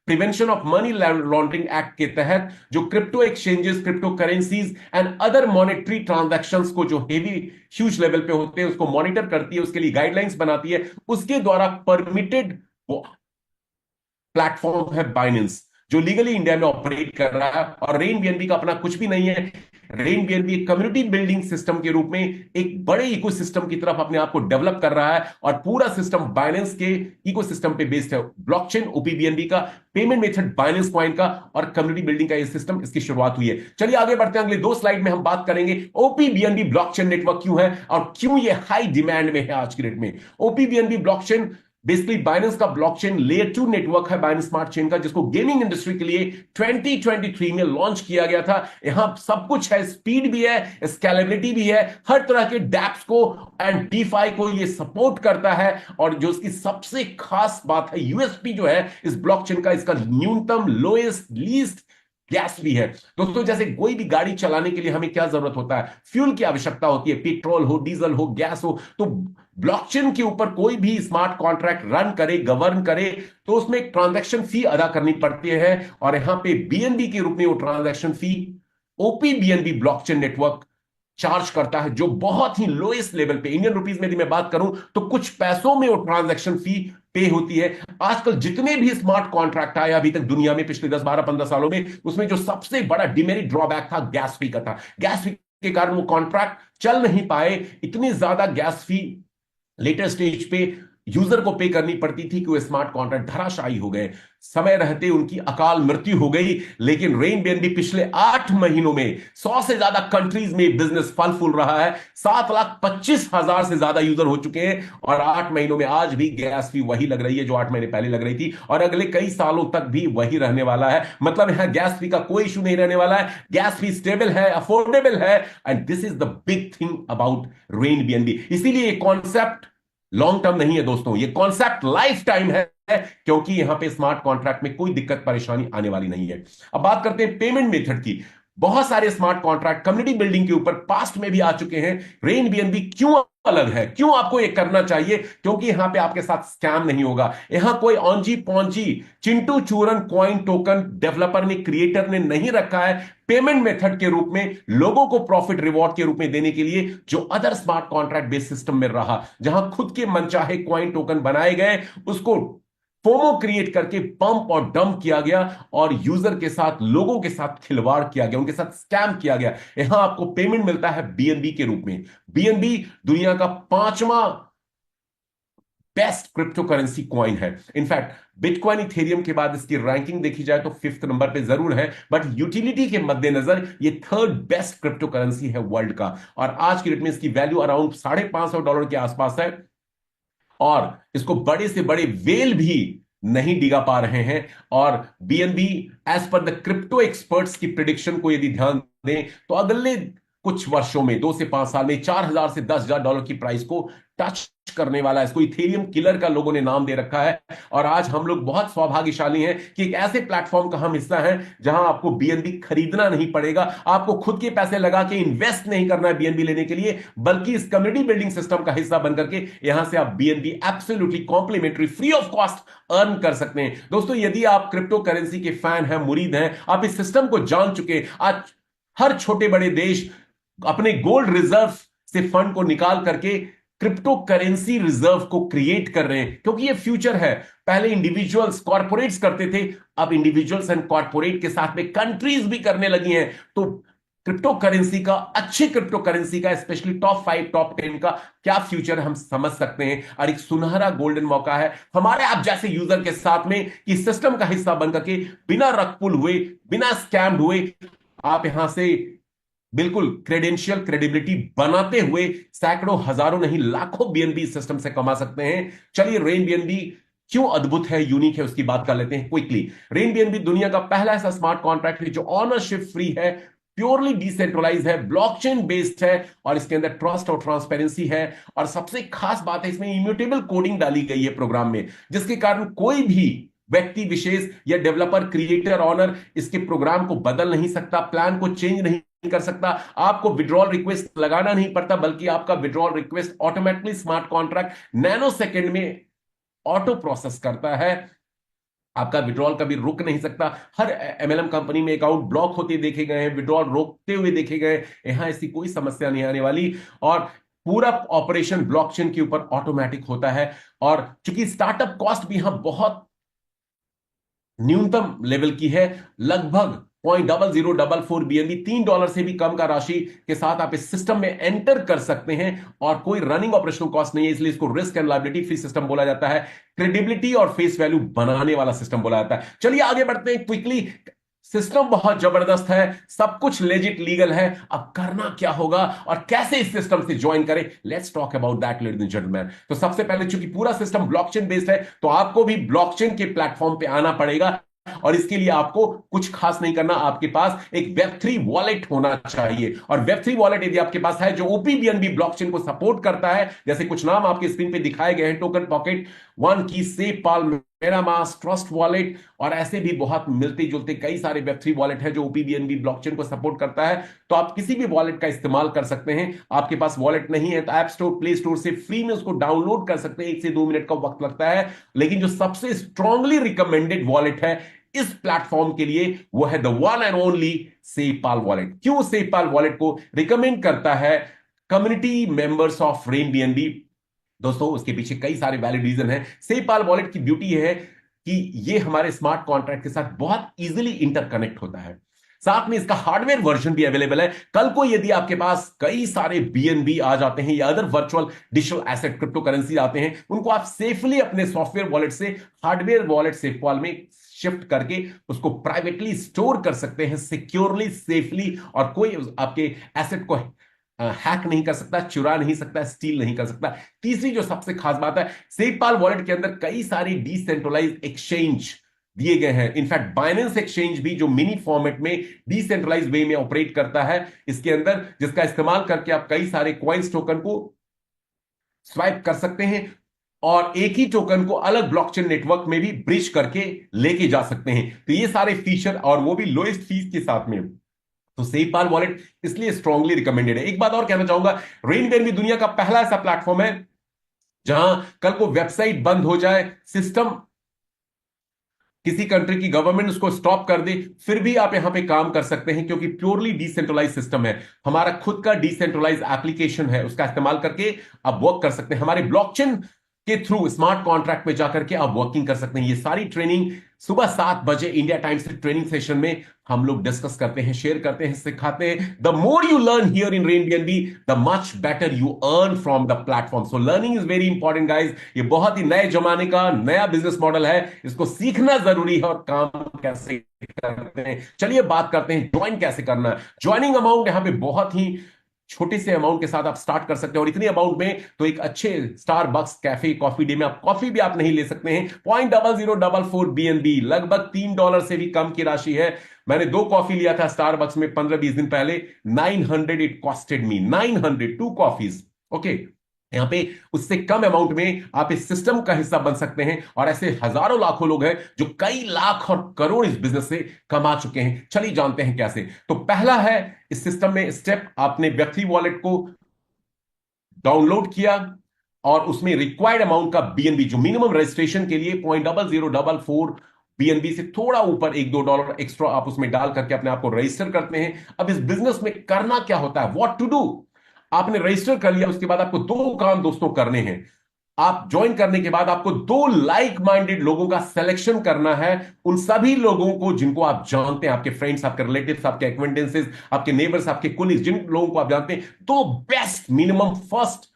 prevention of money laundering act के तहत, जो crypto exchanges, crypto currencies and other monetary transactions को जो हेवी ह्यूज लेवल पे होते हैं उसको मॉनिटर करती है, उसके लिए गाइडलाइंस बनाती है, उसके द्वारा परमिटेड प्लेटफॉर्म है बाइनेंस, जो लीगली इंडिया में ऑपरेट कर रहा है। और रेन बीएनबी का अपना कुछ भी नहीं है। रेन बीएनबी एक कम्युनिटी बिल्डिंग सिस्टम के रूप में एक बड़े इकोसिस्टम की तरफ अपने आप को डेवलप कर रहा है, और पूरा सिस्टम बाइनेंस के इकोसिस्टम पे बेस्ड है। ब्लॉकचेन, ओपीबीएनबी का, पेमेंट मेथड बाइनेंस कॉइन का, और कम्युनिटी बिल्डिंग का ये सिस्टम, इसकी शुरुआत हुई है। चलिए आगे बढ़ते हैं। अगले 2 स्लाइड में हम बात करेंगे ओपीबीएनबी ब्लॉकचेन नेटवर्क क्यों है और क्यों ये हाई डिमांड में है आज की डेट में। ओपीबीएनबी ब्लॉकचेन बेसिकली बाइनेंस का ब्लॉकचेन लेयर 2 नेटवर्क है, बाइनेंस स्मार्ट चेन का, जिसको गेमिंग इंडस्ट्री के लिए 2023 में लॉन्च किया गया था। यहां सब कुछ है, स्पीड भी है, स्केलेबिलिटी भी है, हर तरह के डैप्स को एंड डीफाई को ये सपोर्ट करता है। और जो इसकी सबसे खास बात है, यूएसपी जो है इस ब्लॉकचेन का, इसका न्यूनतम, लोएस्ट, लीस्ट गैस भी है। दोस्तों, जैसे कोई भी गाड़ी चलाने के लिए हमें क्या जरूरत होता है? फ्यूल की आवश्यकता होती है, पेट्रोल हो, डीजल हो, गैस हो। तो ब्लॉकचेन के ऊपर कोई भी स्मार्ट कॉन्ट्रैक्ट रन करे, गवर्न करे, तो उसमें एक ट्रांजैक्शन फी अदा करनी पड़ती है, और यहां पे बीएनबी के रूप में वो ट्रांजैक्शन फी ओपीबीएनबी ब्लॉकचेन नेटवर्क चार्ज करता है, जो बहुत ही लोएस्ट लेवल पे, इंडियन रुपीज में यदि मैं बात करूं तो कुछ पैसों में वो ट्रांजैक्शन फी पे होती है। आजकल जितने भी स्मार्ट कॉन्ट्रैक्ट आए अभी तक दुनिया में पिछले 10, 12, 15 सालों में, उसमें जो सबसे बड़ा डिमेरिट, ड्रॉबैक था, गैस फी का था। गैस फी के कारण वो कॉन्ट्रैक्ट चल नहीं पाए। इतनी ज्यादा गैस फी लेटर स्टेज पे यूजर को पे करनी पड़ती थी कि वो स्मार्ट कॉन्ट्रैक्ट धराशायी हो गए, समय रहते उनकी अकाल मृत्यु हो गई। लेकिन रेनबीएनबी पिछले 8 महीनों में 100 से ज्यादा कंट्रीज में बिजनेस फल फूल रहा है। 7,25,000 से ज्यादा यूजर हो चुके हैं और 8 महीनों में आज भी गैस फी वही लग रही है जो 8 महीने पहले लग रही थी, और अगले कई सालों तक भी वही रहने वाला है। मतलब यहां गैस फी का कोई इशू नहीं रहने वाला है, गैस फी स्टेबल है, अफोर्डेबल है, and this is the big thing about RainBNB. इसीलिए ये कॉन्सेप्ट लॉन्ग टर्म नहीं है दोस्तों, ये कॉन्सेप्ट लाइफ टाइम है, क्योंकि यहां पे स्मार्ट कॉन्ट्रैक्ट में कोई दिक्कत परेशानी आने वाली नहीं है। अब बात करते हैं पेमेंट मेथड की। बहुत सारे स्मार्ट कॉन्ट्रैक्ट कम्युनिटी बिल्डिंग के ऊपर पास्ट में भी आ चुके हैं। रेनबीएनबी क्यों अलग है, क्यों आपको ये करना चाहिए? क्योंकि यहां पे आपके साथ स्कैम नहीं होगा। यहां कोई ऑनजी पॉन्जी चिंटू चूरन कॉइन टोकन डेवलपर ने, क्रिएटर ने नहीं रखा है पेमेंट मेथड के रूप में लोगों को प्रॉफिट रिवॉर्ड के रूप में देने के लिए, जो other smart contract based system में रहा, जहां खुद के मनचाहे कॉइन टोकन बनाए गए, उसको फोमो क्रिएट करके पंप और डंप किया गया और यूजर के साथ, लोगों के साथ खिलवाड़ किया गया, उनके साथ स्कैम किया गया। यहां आपको पेमेंट मिलता है बीएनबी के रूप में। बीएनबी दुनिया का 5वां बेस्ट क्रिप्टो करेंसी कॉइन है। इनफैक्ट बिटकॉइन इथेरियम के बाद इसकी रैंकिंग देखी जाए तो 5th नंबर पे जरूर है, बट यूटिलिटी के मद्देनजर ये 3rd बेस्ट क्रिप्टो करेंसी है वर्ल्ड का। और आज की डेट में इसकी वैल्यू अराउंड $550 के आसपास है, और इसको बड़े से बड़े वेल भी नहीं डिगा पा रहे हैं। और BNB as per the crypto experts की प्रिडिक्शन को यदि ध्यान दें तो अगले कुछ वर्षों में, 2 से 5 साल में, $4,000 से $10,000 की प्राइस को टच करने वाला है। इसको इथेरियम किलर का लोगों ने नाम दे रखा है। और आज हम लोग बहुत सौभाग्यशाली हैं कि एक ऐसे प्लेटफॉर्म का हम हिस्सा हैं जहां आपको बीएनबी खरीदना नहीं पड़ेगा, आपको खुद के पैसे लगा के इन्वेस्ट नहीं करना है बीएनबी लेने के लिए, बल्कि इस कम्युनिटी बिल्डिंग सिस्टम का हिस्सा बनकर के यहां से आप BNB absolutely complimentary free of cost earn कर सकते हैं। दोस्तों, यदि आप क्रिप्टो करेंसी के फैन हैं, मुरीद हैं, आप इस सिस्टम को जान चुके, आज हर छोटे बड़े देश अपने गोल्ड रिजर्व से फंड को निकाल करके क्रिप्टो करेंसी रिजर्व को क्रिएट कर रहे हैं, क्योंकि ये फ्यूचर है। पहले इंडिविजुअल्स, कॉर्पोरेट्स करते थे, अब इंडिविजुअल्स एंड कॉर्पोरेट के साथ में कंट्रीज भी करने लगी हैं। तो क्रिप्टो करेंसी का, अच्छे क्रिप्टो करेंसी का, स्पेशली टॉप 5 टॉप 10 का क्या फ्यूचर हम समझ सकते हैं। और एक सुनहरा गोल्डन मौका है हमारे आप जैसे यूजर के साथ में कि सिस्टम का हिस्सा बनकर के बिना रखपुल हुए, बिना स्कैम्ड हुए, आप यहां से बिल्कुल क्रेडेंशियल, क्रेडिबिलिटी बनाते हुए सैकड़ों, हजारों नहीं लाखों बीएनबी सिस्टम से कमा सकते हैं। चलिए, रेन बीएनबी क्यों अद्भुत है, यूनिक है, उसकी बात कर लेते हैं क्विकली। रेन बीएनबी दुनिया का पहला ऐसा स्मार्ट कॉन्ट्रैक्ट है जो ऑनरशिप फ्री है, प्योरली डिसेंट्रलाइज है, ब्लॉकचेन बेस्ड है, और इसके अंदर ट्रस्ट और ट्रांसपेरेंसी है। और सबसे खास बात है, इसमें इम्यूटेबल कोडिंग डाली गई है प्रोग्राम में, जिसके कारण कोई भी व्यक्ति विशेष या डेवलपर, क्रिएटर, ऑनर इसके प्रोग्राम को बदल नहीं सकता, प्लान को चेंज नहीं कर सकता। आपको विड्रॉल रिक्वेस्ट लगाना नहीं पड़ता, बल्कि आपका withdrawal request automatically smart contract nano second में ऑटो प्रोसेस करता है। आपका विड्रॉल कभी रुक नहीं सकता। हर एमएलएम कंपनी में अकाउंट ब्लॉक होते देखे गए हैं, विड्रॉल रोकते हुए देखे गए, यहां ऐसी कोई समस्या नहीं आने वाली। और पूरा ऑपरेशन ब्लॉकचेन के ऊपर ऑटोमेटिक होता है। और चूंकि स्टार्टअप कॉस्ट भी यहां बहुत न्यूनतम लेवल की है, लगभग 0.0044 बीएनबी, $3 से भी कम का राशि के साथ आप इस सिस्टम में एंटर कर सकते हैं, और कोई रनिंग ऑपरेशनल कॉस्ट नहीं है, इसलिए इसको risk and liability free system बोला जाता है, क्रेडिबिलिटी और फेस वैल्यू बनाने वाला सिस्टम बोला जाता है। चलिए आगे बढ़ते हैं क्विकली। सिस्टम बहुत जबरदस्त है, सब कुछ लेजिट लीगल है। अब करना क्या होगा और कैसे इस सिस्टम से ज्वाइन करें, let's talk about that ladies and gentleman. तो सबसे पहले, चूंकि पूरा सिस्टम ब्लॉकचेन बेस्ड है, तो आपको भी ब्लॉकचेन के प्लेटफॉर्म पे आना पड़ेगा, और इसके लिए आपको कुछ खास नहीं करना, आपके पास एक वेब3 वॉलेट होना चाहिए। और वेब3 वॉलेट यदि आपके पास है जो ओपीबीएनबी ब्लॉकचेन को सपोर्ट करता है, जैसे कुछ नाम आपके स्क्रीन पे दिखाए गए हैं, टोकन पॉकेट, वन की, सेपाल, मेटामास्क, ट्रस्ट वॉलेट, और ऐसे भी बहुत मिलते जुलते कई सारे वेब3 वॉलेट है जो ओपीबीएनबी ब्लॉकचेन को सपोर्ट करता है। तो आप किसी भी वॉलेट का इस्तेमाल कर सकते हैं। आपके पास वॉलेट नहीं है तो ऐप स्टोर, प्ले स्टोर से फ्री में उसको डाउनलोड कर सकते हैं। 1 से 2 मिनट का वक्त लगता है। लेकिन जो सबसे स्ट्रांगली रिकमेंडेड वॉलेट है इस प्लेटफॉर्म के लिए, वो है the one and only sepal wallet. क्यों सेपाल वॉलेट को रिकमेंड करता है community members of rain BNB? दोस्तों, उसके पीछे कई सारे वैलिड रीजन है। सेपाल वॉलेट की ब्यूटी है कि ये हमारे स्मार्ट कॉन्ट्रैक्ट के साथ बहुत इजीली इंटरकनेक्ट होता है। साथ में इसका हार्डवेयर वर्जन भी अवेलेबल है। कल को यदि आपके पास कई सारे बीएनबी आ जाते हैं या other virtual digital asset crypto currency आते हैं, उनको आप सेफली अपने सॉफ्टवेयर वॉलेट से हार्डवेयर वॉलेट सेफपॉल में शिफ्ट करके उसको प्राइवेटली स्टोर कर सकते हैं, सिक्योरली, सेफली, और कोई आपके एसेट को हैक नहीं कर सकता, चुरा नहीं सकता, स्टील नहीं कर सकता। तीसरी जो सबसे खास बात है, सेफपाल वॉलेट के अंदर कई सारी डिसेंट्रलाइज एक्सचेंज दिए गए हैं। इनफैक्ट बाइनेंस एक्सचेंज भी जो मिनी फॉर्मेट में डिसेंट्रलाइज वे में ऑपरेट करता है इसके अंदर, जिसका इस्तेमाल करके आप कई सारे कॉइन्स टोकन को स्वाइप कर सकते हैं और एक ही टोकन को अलग ब्लॉकचेन नेटवर्क में भी ब्रिज करके लेके जा सकते हैं। तो ये सारे फीचर, और वो भी लोएस्ट फीस के साथ में, तो सेफपाल वॉलेट इसलिए स्ट्रांगली रिकमेंडेड है। एक बात और कहना चाहूंगा, रेनबेयर भी दुनिया का पहला ऐसा प्लेटफॉर्म है जहां कल को वेबसाइट बंद हो जाए, सिस्टम, किसी कंट्री की गवर्नमेंट उसको स्टॉप कर दे, फिर भी आप यहां पे काम कर सकते हैं, क्योंकि प्योरली डिसेंट्रलाइज सिस्टम है। हमारा खुद का डिसेंट्रलाइज एप्लीकेशन है, उसका इस्तेमाल करके आप वर्क कर सकते हैं। हमारे ब्लॉकचेन के थ्रू स्मार्ट कॉन्ट्रैक्ट में जाकर के आप वर्किंग कर सकते हैं। ये सारी ट्रेनिंग सुबह 7 बजे इंडिया टाइम से ट्रेनिंग सेशन में हम लोग डिस्कस करते हैं, शेयर करते हैं, सिखाते हैं। The more you learn here in RainBNB, the much better you earn from the platform. So learning is very important guys. ये बहुत ही नए जमाने का नया बिजनेस मॉडल है, इसको सीखना जरूरी है। और काम कैसे करते हैं, चलिए बात करते हैं ज्वाइन कैसे करना है। ज्वाइनिंग अमाउंट यहां पे बहुत ही छोटे से अमाउंट के साथ आप स्टार्ट कर सकते हैं, और इतनी अमाउंट में तो एक अच्छे स्टारबक्स कैफे कॉफी डे में आप कॉफी भी आप नहीं ले सकते हैं। 0.0044 बीएनबी, लगभग $3 से भी कम की राशि है। मैंने 2 कॉफी लिया था स्टारबक्स में 15-20 दिन पहले, 900 it costed me, 900, 2 coffees. Okay, यहां पे उससे कम अमाउंट में आप इस सिस्टम का हिस्सा बन सकते हैं, और ऐसे हजारों लाखों लोग हैं जो कई लाख और करोड़ इस बिजनेस से कमा चुके हैं। चलिए जानते हैं कैसे। तो पहला है इस सिस्टम में स्टेप, आपने व्यक्ति वॉलेट को डाउनलोड किया और उसमें रिक्वायर्ड अमाउंट का बीएनबी, जो मिनिमम रजिस्ट्रेशन के लिए 0.0044 बीएनबी से थोड़ा ऊपर $1-2 एक्स्ट्रा आप उसमें डाल करके अपने आप को रजिस्टर करते हैं। अब इस बिजनेस में करना क्या होता है, व्हाट टू डू। आपने रजिस्टर कर लिया, उसके बाद आपको 2 काम दोस्तों करने हैं। आप ज्वाइन करने के बाद आपको 2 लाइक माइंडेड लोगों का सिलेक्शन करना है, उन सभी लोगों को जिनको आप जानते हैं, आपके फ्रेंड्स, आपके रिलेटिव्स, आपके एक्वेंटेंसेस, आपके नेबर्स, आपके कुलीग्स, जिन लोगों को आप जानते हैं। 2 बेस्ट, मिनिमम फर्स्ट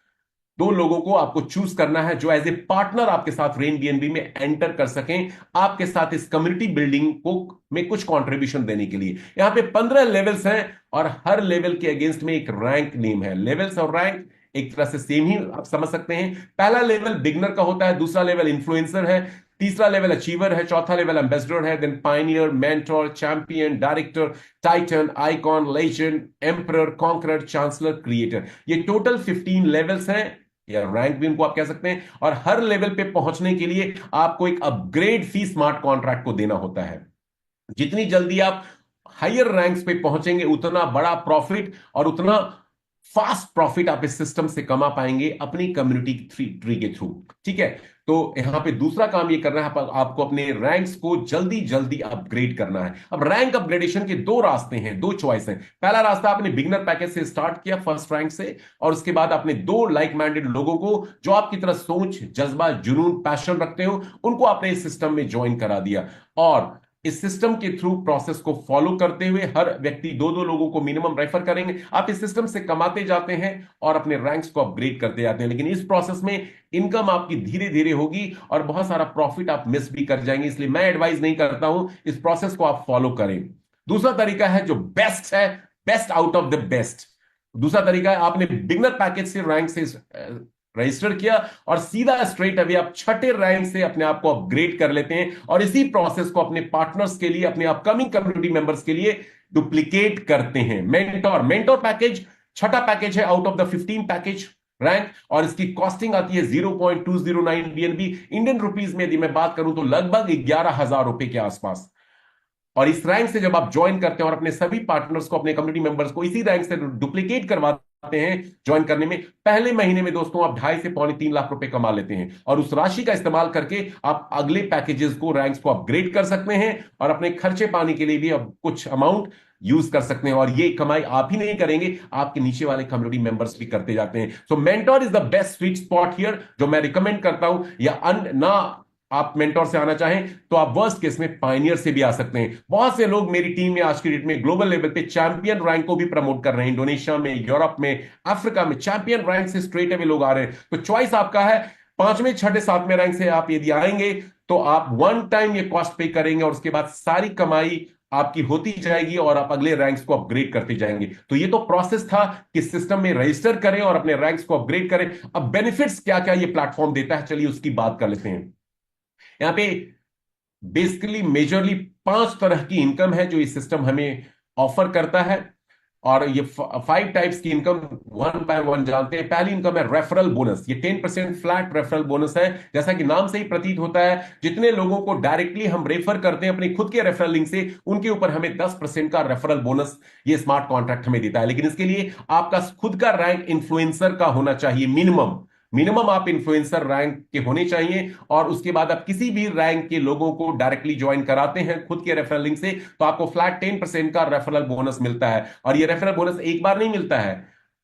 2 लोगों को आपको चूज करना है जो एज ए पार्टनर आपके साथ रेनबीएनबी में एंटर कर सकें, आपके साथ इस कम्युनिटी बिल्डिंग को में कुछ कंट्रीब्यूशन देने के लिए। यहां पे 15 लेवल्स हैं और हर लेवल के अगेंस्ट में एक रैंक नेम है। लेवल्स और रैंक एक तरह से सेम ही आप समझ सकते हैं। पहला लेवल बिगनर का होता है, दूसरा लेवल इन्फ्लुएंसर है, तीसरा लेवल अचीवर है, चौथा लेवल एम्बेसडर है, then pioneer, mentor, champion, director, titan, icon, legend, emperor, conqueror, chancellor, creator. ये टोटल 15 लेवल्स हैं, या रैंक भी उनको आप कह सकते हैं। और हर लेवल पे पहुंचने के लिए आपको एक अपग्रेड फी स्मार्ट कॉन्ट्रैक्ट को देना होता है। जितनी जल्दी आप हायर रैंक्स पे पहुंचेंगे, उतना बड़ा प्रॉफिट और उतना फास्ट प्रॉफिट आप इस सिस्टम से कमा पाएंगे अपनी कम्युनिटी ट्री के थ्रू। ठीक है, तो यहां पे दूसरा काम ये करना है, आपको अपने रैंक्स को जल्दी जल्दी अपग्रेड करना है। अब रैंक अपग्रेडेशन के 2 रास्ते हैं, 2 चॉइस हैं। पहला रास्ता, आपने बिगनर पैकेज से स्टार्ट किया फर्स्ट रैंक से, और उसके बाद आपने 2 लाइक माइंडेड लोगों को जो आपकी तरह सोच, जज्बा, जुनून, पैशन रखते हो, उनको आपने इस सिस्टम में ज्वाइन करा दिया। और इस सिस्टम के थ्रू प्रोसेस को फॉलो करते हुए हर व्यक्ति 2-2 लोगों को मिनिमम रेफर करेंगे। आप इस सिस्टम से कमाते जाते हैं और अपने रैंक्स को अपग्रेड करते जाते हैं, लेकिन इस प्रोसेस में इनकम आपकी धीरे धीरे होगी और बहुत सारा प्रॉफिट आप मिस भी कर जाएंगे। इसलिए मैं एडवाइस नहीं करता हूं, इस प्रोसेस को आप फॉलो करें। दूसरा तरीका है जो बेस्ट है, best out of the best. दूसरा तरीका है, आपने बिगनर पैकेज से रैंक से रजिस्टर किया और सीधा स्ट्रेट अभी आप 6ठे रैंक से अपने आप को अपग्रेड कर लेते हैं, और इसी प्रोसेस को अपने पार्टनर्स के लिए, अपने अपकमिंग कम्युनिटी मेंबर्स के लिए डुप्लीकेट करते हैं। मेंटोर पैकेज 6ठा पैकेज है out of the 15 package rank, और इसकी कॉस्टिंग आती है 0.209 बीएनबी। इंडियन रुपीज में यदि मैं बात करूं तो लगभग 11,000 रुपए के आसपास। और इस रैंक से जब आप ज्वाइन करते हैं और अपने सभी पार्टनर्स को, अपने कम्युनिटी मेंबर्स को इसी रैंक से डुप्लीकेट करवाते हैं ज्वाइन करने में, पहले महीने में दोस्तों आप 2.5 से 3 लाख रुपए कमा लेते हैं, और उस राशि का इस्तेमाल करके आप अगले पैकेजेस को, रैंक्स को अपग्रेड कर सकते हैं और अपने खर्चे पाने के लिए भी अब कुछ अमाउंट यूज कर सकते हैं। और ये कमाई आप ही नहीं करेंगे, आपके नीचे वाले कम्युनिटी मेंबर्स भी करते जाते हैं। So mentor is the best sweet spot here, जो मैं रिकमेंड करता हूं। या ना आप मेंटोर से आना चाहें तो आप वर्स्ट केस में पायनियर से भी आ सकते हैं। बहुत से लोग मेरी टीम में आज की डेट में ग्लोबल लेवल पे चैंपियन रैंक को भी प्रमोट कर रहे हैं, इंडोनेशिया में, यूरोप में, अफ्रीका में चैंपियन रैंक से स्ट्रेट अवे लोग आ रहे हैं। तो चॉइस आपका है। पांचवें छठे सातवें रैंक से आप यदि आएंगे तो आप वन टाइम ये कॉस्ट पे करेंगे और उसके बाद सारी कमाई आपकी होती जाएगी और आप अगले रैंक्स को अपग्रेड करते जाएंगे। तो ये तो प्रोसेस था कि सिस्टम में रजिस्टर करें और अपने रैंक्स को अपग्रेड करें। अब बेनिफिट्स क्या क्या ये प्लेटफॉर्म देता है, चलिए उसकी बात कर लेते हैं। यहां पे बेसिकली मेजरली 5 तरह की इनकम है जो ये सिस्टम हमें ऑफर करता है, और ये 5 टाइप्स की इनकम वन बाय वन जानते हैं। पहली इनकम है रेफरल बोनस। ये 10% फ्लैट रेफरल बोनस है। जैसा कि नाम से ही प्रतीत होता है, जितने लोगों को डायरेक्टली हम रेफर करते हैं अपने खुद के रेफरल लिंक से, उनके ऊपर हमें 10% का रेफरल बोनस ये स्मार्ट कॉन्ट्रैक्ट हमें देता है। लेकिन इसके लिए आपका खुद का रैंक इन्फ्लुएंसर का होना चाहिए। मिनिमम मिनिमम आप इन्फ्लुएंसर रैंक के होने चाहिए, और उसके बाद आप किसी भी रैंक के लोगों को डायरेक्टली ज्वाइन कराते हैं खुद के रेफरल लिंक से, तो आपको फ्लैट 10% का रेफरल बोनस मिलता है। और ये रेफरल बोनस एक बार नहीं मिलता है।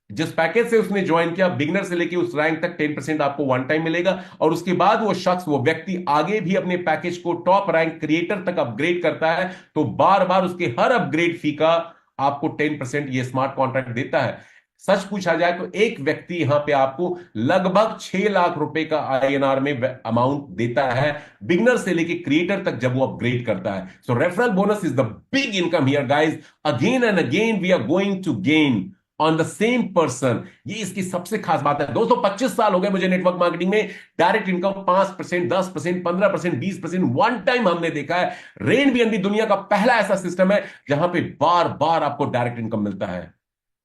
जिस पैकेज से उसने ज्वाइन किया, बिगनर से लेके उस रैंक तक 10% आपको वन टाइम मिलेगा, और उसके बाद वो शख्स, वो व्यक्ति आगे भी अपने पैकेज को टॉप रैंक क्रिएटर तक अपग्रेड करता है, तो बार बार उसके हर अपग्रेड फी का आपको 10% ये स्मार्ट कॉन्ट्रैक्ट देता है। सच पूछा जाए तो एक व्यक्ति यहां पे आपको लगभग 6 लाख रुपए का आईएनआर में अमाउंट देता है, बिगनर से लेके क्रिएटर तक जब वो अपग्रेड करता है। So referral bonus is the big income here guys. Again and again we are going to gain on the same person. ये इसकी सबसे खास बात है। 225 साल हो गए मुझे नेटवर्क मार्केटिंग में। डायरेक्ट इनकम 5%, 10%, 15%, 20% वन टाइम हमने देखा है। रेन बीएनबी दुनिया का पहला ऐसा सिस्टम है जहां पे बार बार आपको डायरेक्ट इनकम मिलता है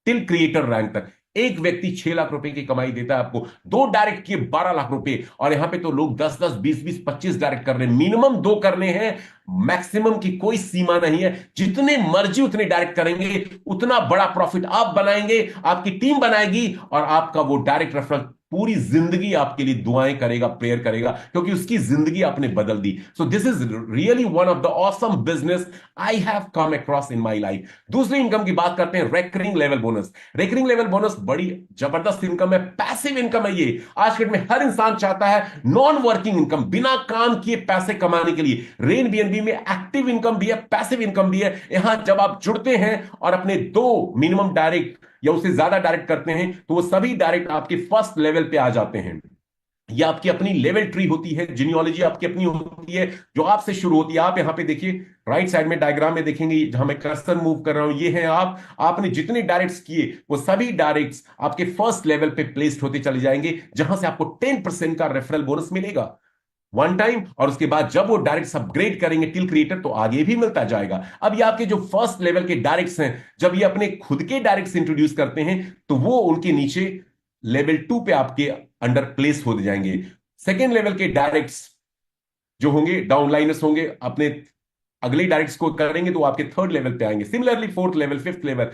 टिल क्रिएटर रैंक तक। एक व्यक्ति 6 लाख रुपए की कमाई देता है आपको, दो डायरेक्ट किए 12 लाख रुपए, और यहां पे तो लोग 10 10 20 20 25 डायरेक्ट कर रहे हैं। मिनिमम दो करने हैं, मैक्सिमम की कोई सीमा नहीं है। जितने मर्जी उतने डायरेक्ट करेंगे, उतना बड़ा प्रॉफिट आप बनाएंगे, आपकी टीम बनाएगी, और आपका वो डायरेक्ट रेफरल पूरी जिंदगी आपके लिए दुआएं करेगा, प्रेयर करेगा, क्योंकि उसकी जिंदगी आपने बदल दी। So this is really one of the awesome business I have come across in my life. दूसरी इनकम की बात करते हैं, recurring level bonus. Recurring level bonus बड़ी जबरदस्त इनकम है, पैसिव इनकम है ये। आज के डेट में हर इंसान चाहता है नॉन वर्किंग इनकम, बिना काम किए पैसे कमाने के लिए। रेन बीएनबी में एक्टिव इनकम भी है, पैसिव इनकम भी है। यहां जब आप जुड़ते हैं और अपने दो मिनिमम डायरेक्ट या उससे ज्यादा डायरेक्ट करते हैं, तो वो सभी डायरेक्ट आपके फर्स्ट लेवल पे आ जाते हैं। ये आपकी अपनी लेवल ट्री होती है, जीनियोलॉजी आपकी अपनी होती है जो आपसे शुरू होती है। आप यहां पे देखिए, राइट साइड में डायग्राम में देखेंगे, जहां मैं कर्सर मूव कर रहा हूं, ये है आप। आपने जितने डायरेक्ट्स किए वो सभी डायरेक्ट्स आपके फर्स्ट लेवल पे प्लेस्ड होते चले जाएंगे, जहां से आपको 10% का रेफरल बोनस मिलेगा वन टाइम। और उसके बाद जब वो डायरेक्ट्स अपग्रेड करेंगे टिल क्रिएटर, तो आगे भी मिलता जाएगा। अब ये आपके जो फर्स्ट लेवल के डायरेक्ट्स हैं, जब ये अपने खुद के डायरेक्ट्स इंट्रोड्यूस करते हैं, तो वो उनके नीचे लेवल 2 पे आपके अंडर प्लेस हो जाएंगे। सेकेंड लेवल के डायरेक्ट्स जो होंगे, डाउनलाइनर्स होंगे, अपने अगले डायरेक्ट्स को करेंगे तो आपके थर्ड लेवल पे आएंगे। Similarly fourth level, fifth level,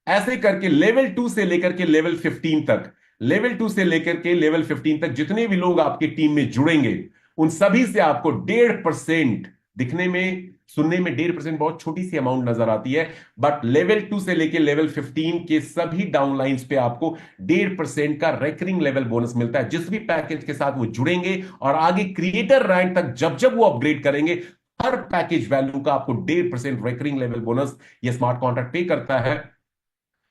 ऐसे करके लेवल 2 से लेकर के लेवल 15 तक, लेवल 2 से लेकर के लेवल 15 तक जितने भी लोग आपकी टीम में जुड़ेंगे, उन सभी से आपको 1.5%, दिखने में सुनने में 1.5% बहुत छोटी सी अमाउंट नजर आती है, बट लेवल 2 से लेकर लेवल 15 के सभी डाउनलाइंस पे आपको 1.5% का रेकरिंग लेवल बोनस मिलता है, जिस भी पैकेज के साथ वो जुड़ेंगे। और आगे क्रिएटर रैंक तक जब जब वो अपग्रेड करेंगे, हर पैकेज वैल्यू का आपको 1.5% रेकरिंग लेवल बोनस ये स्मार्ट कॉन्ट्रैक्ट पे करता है।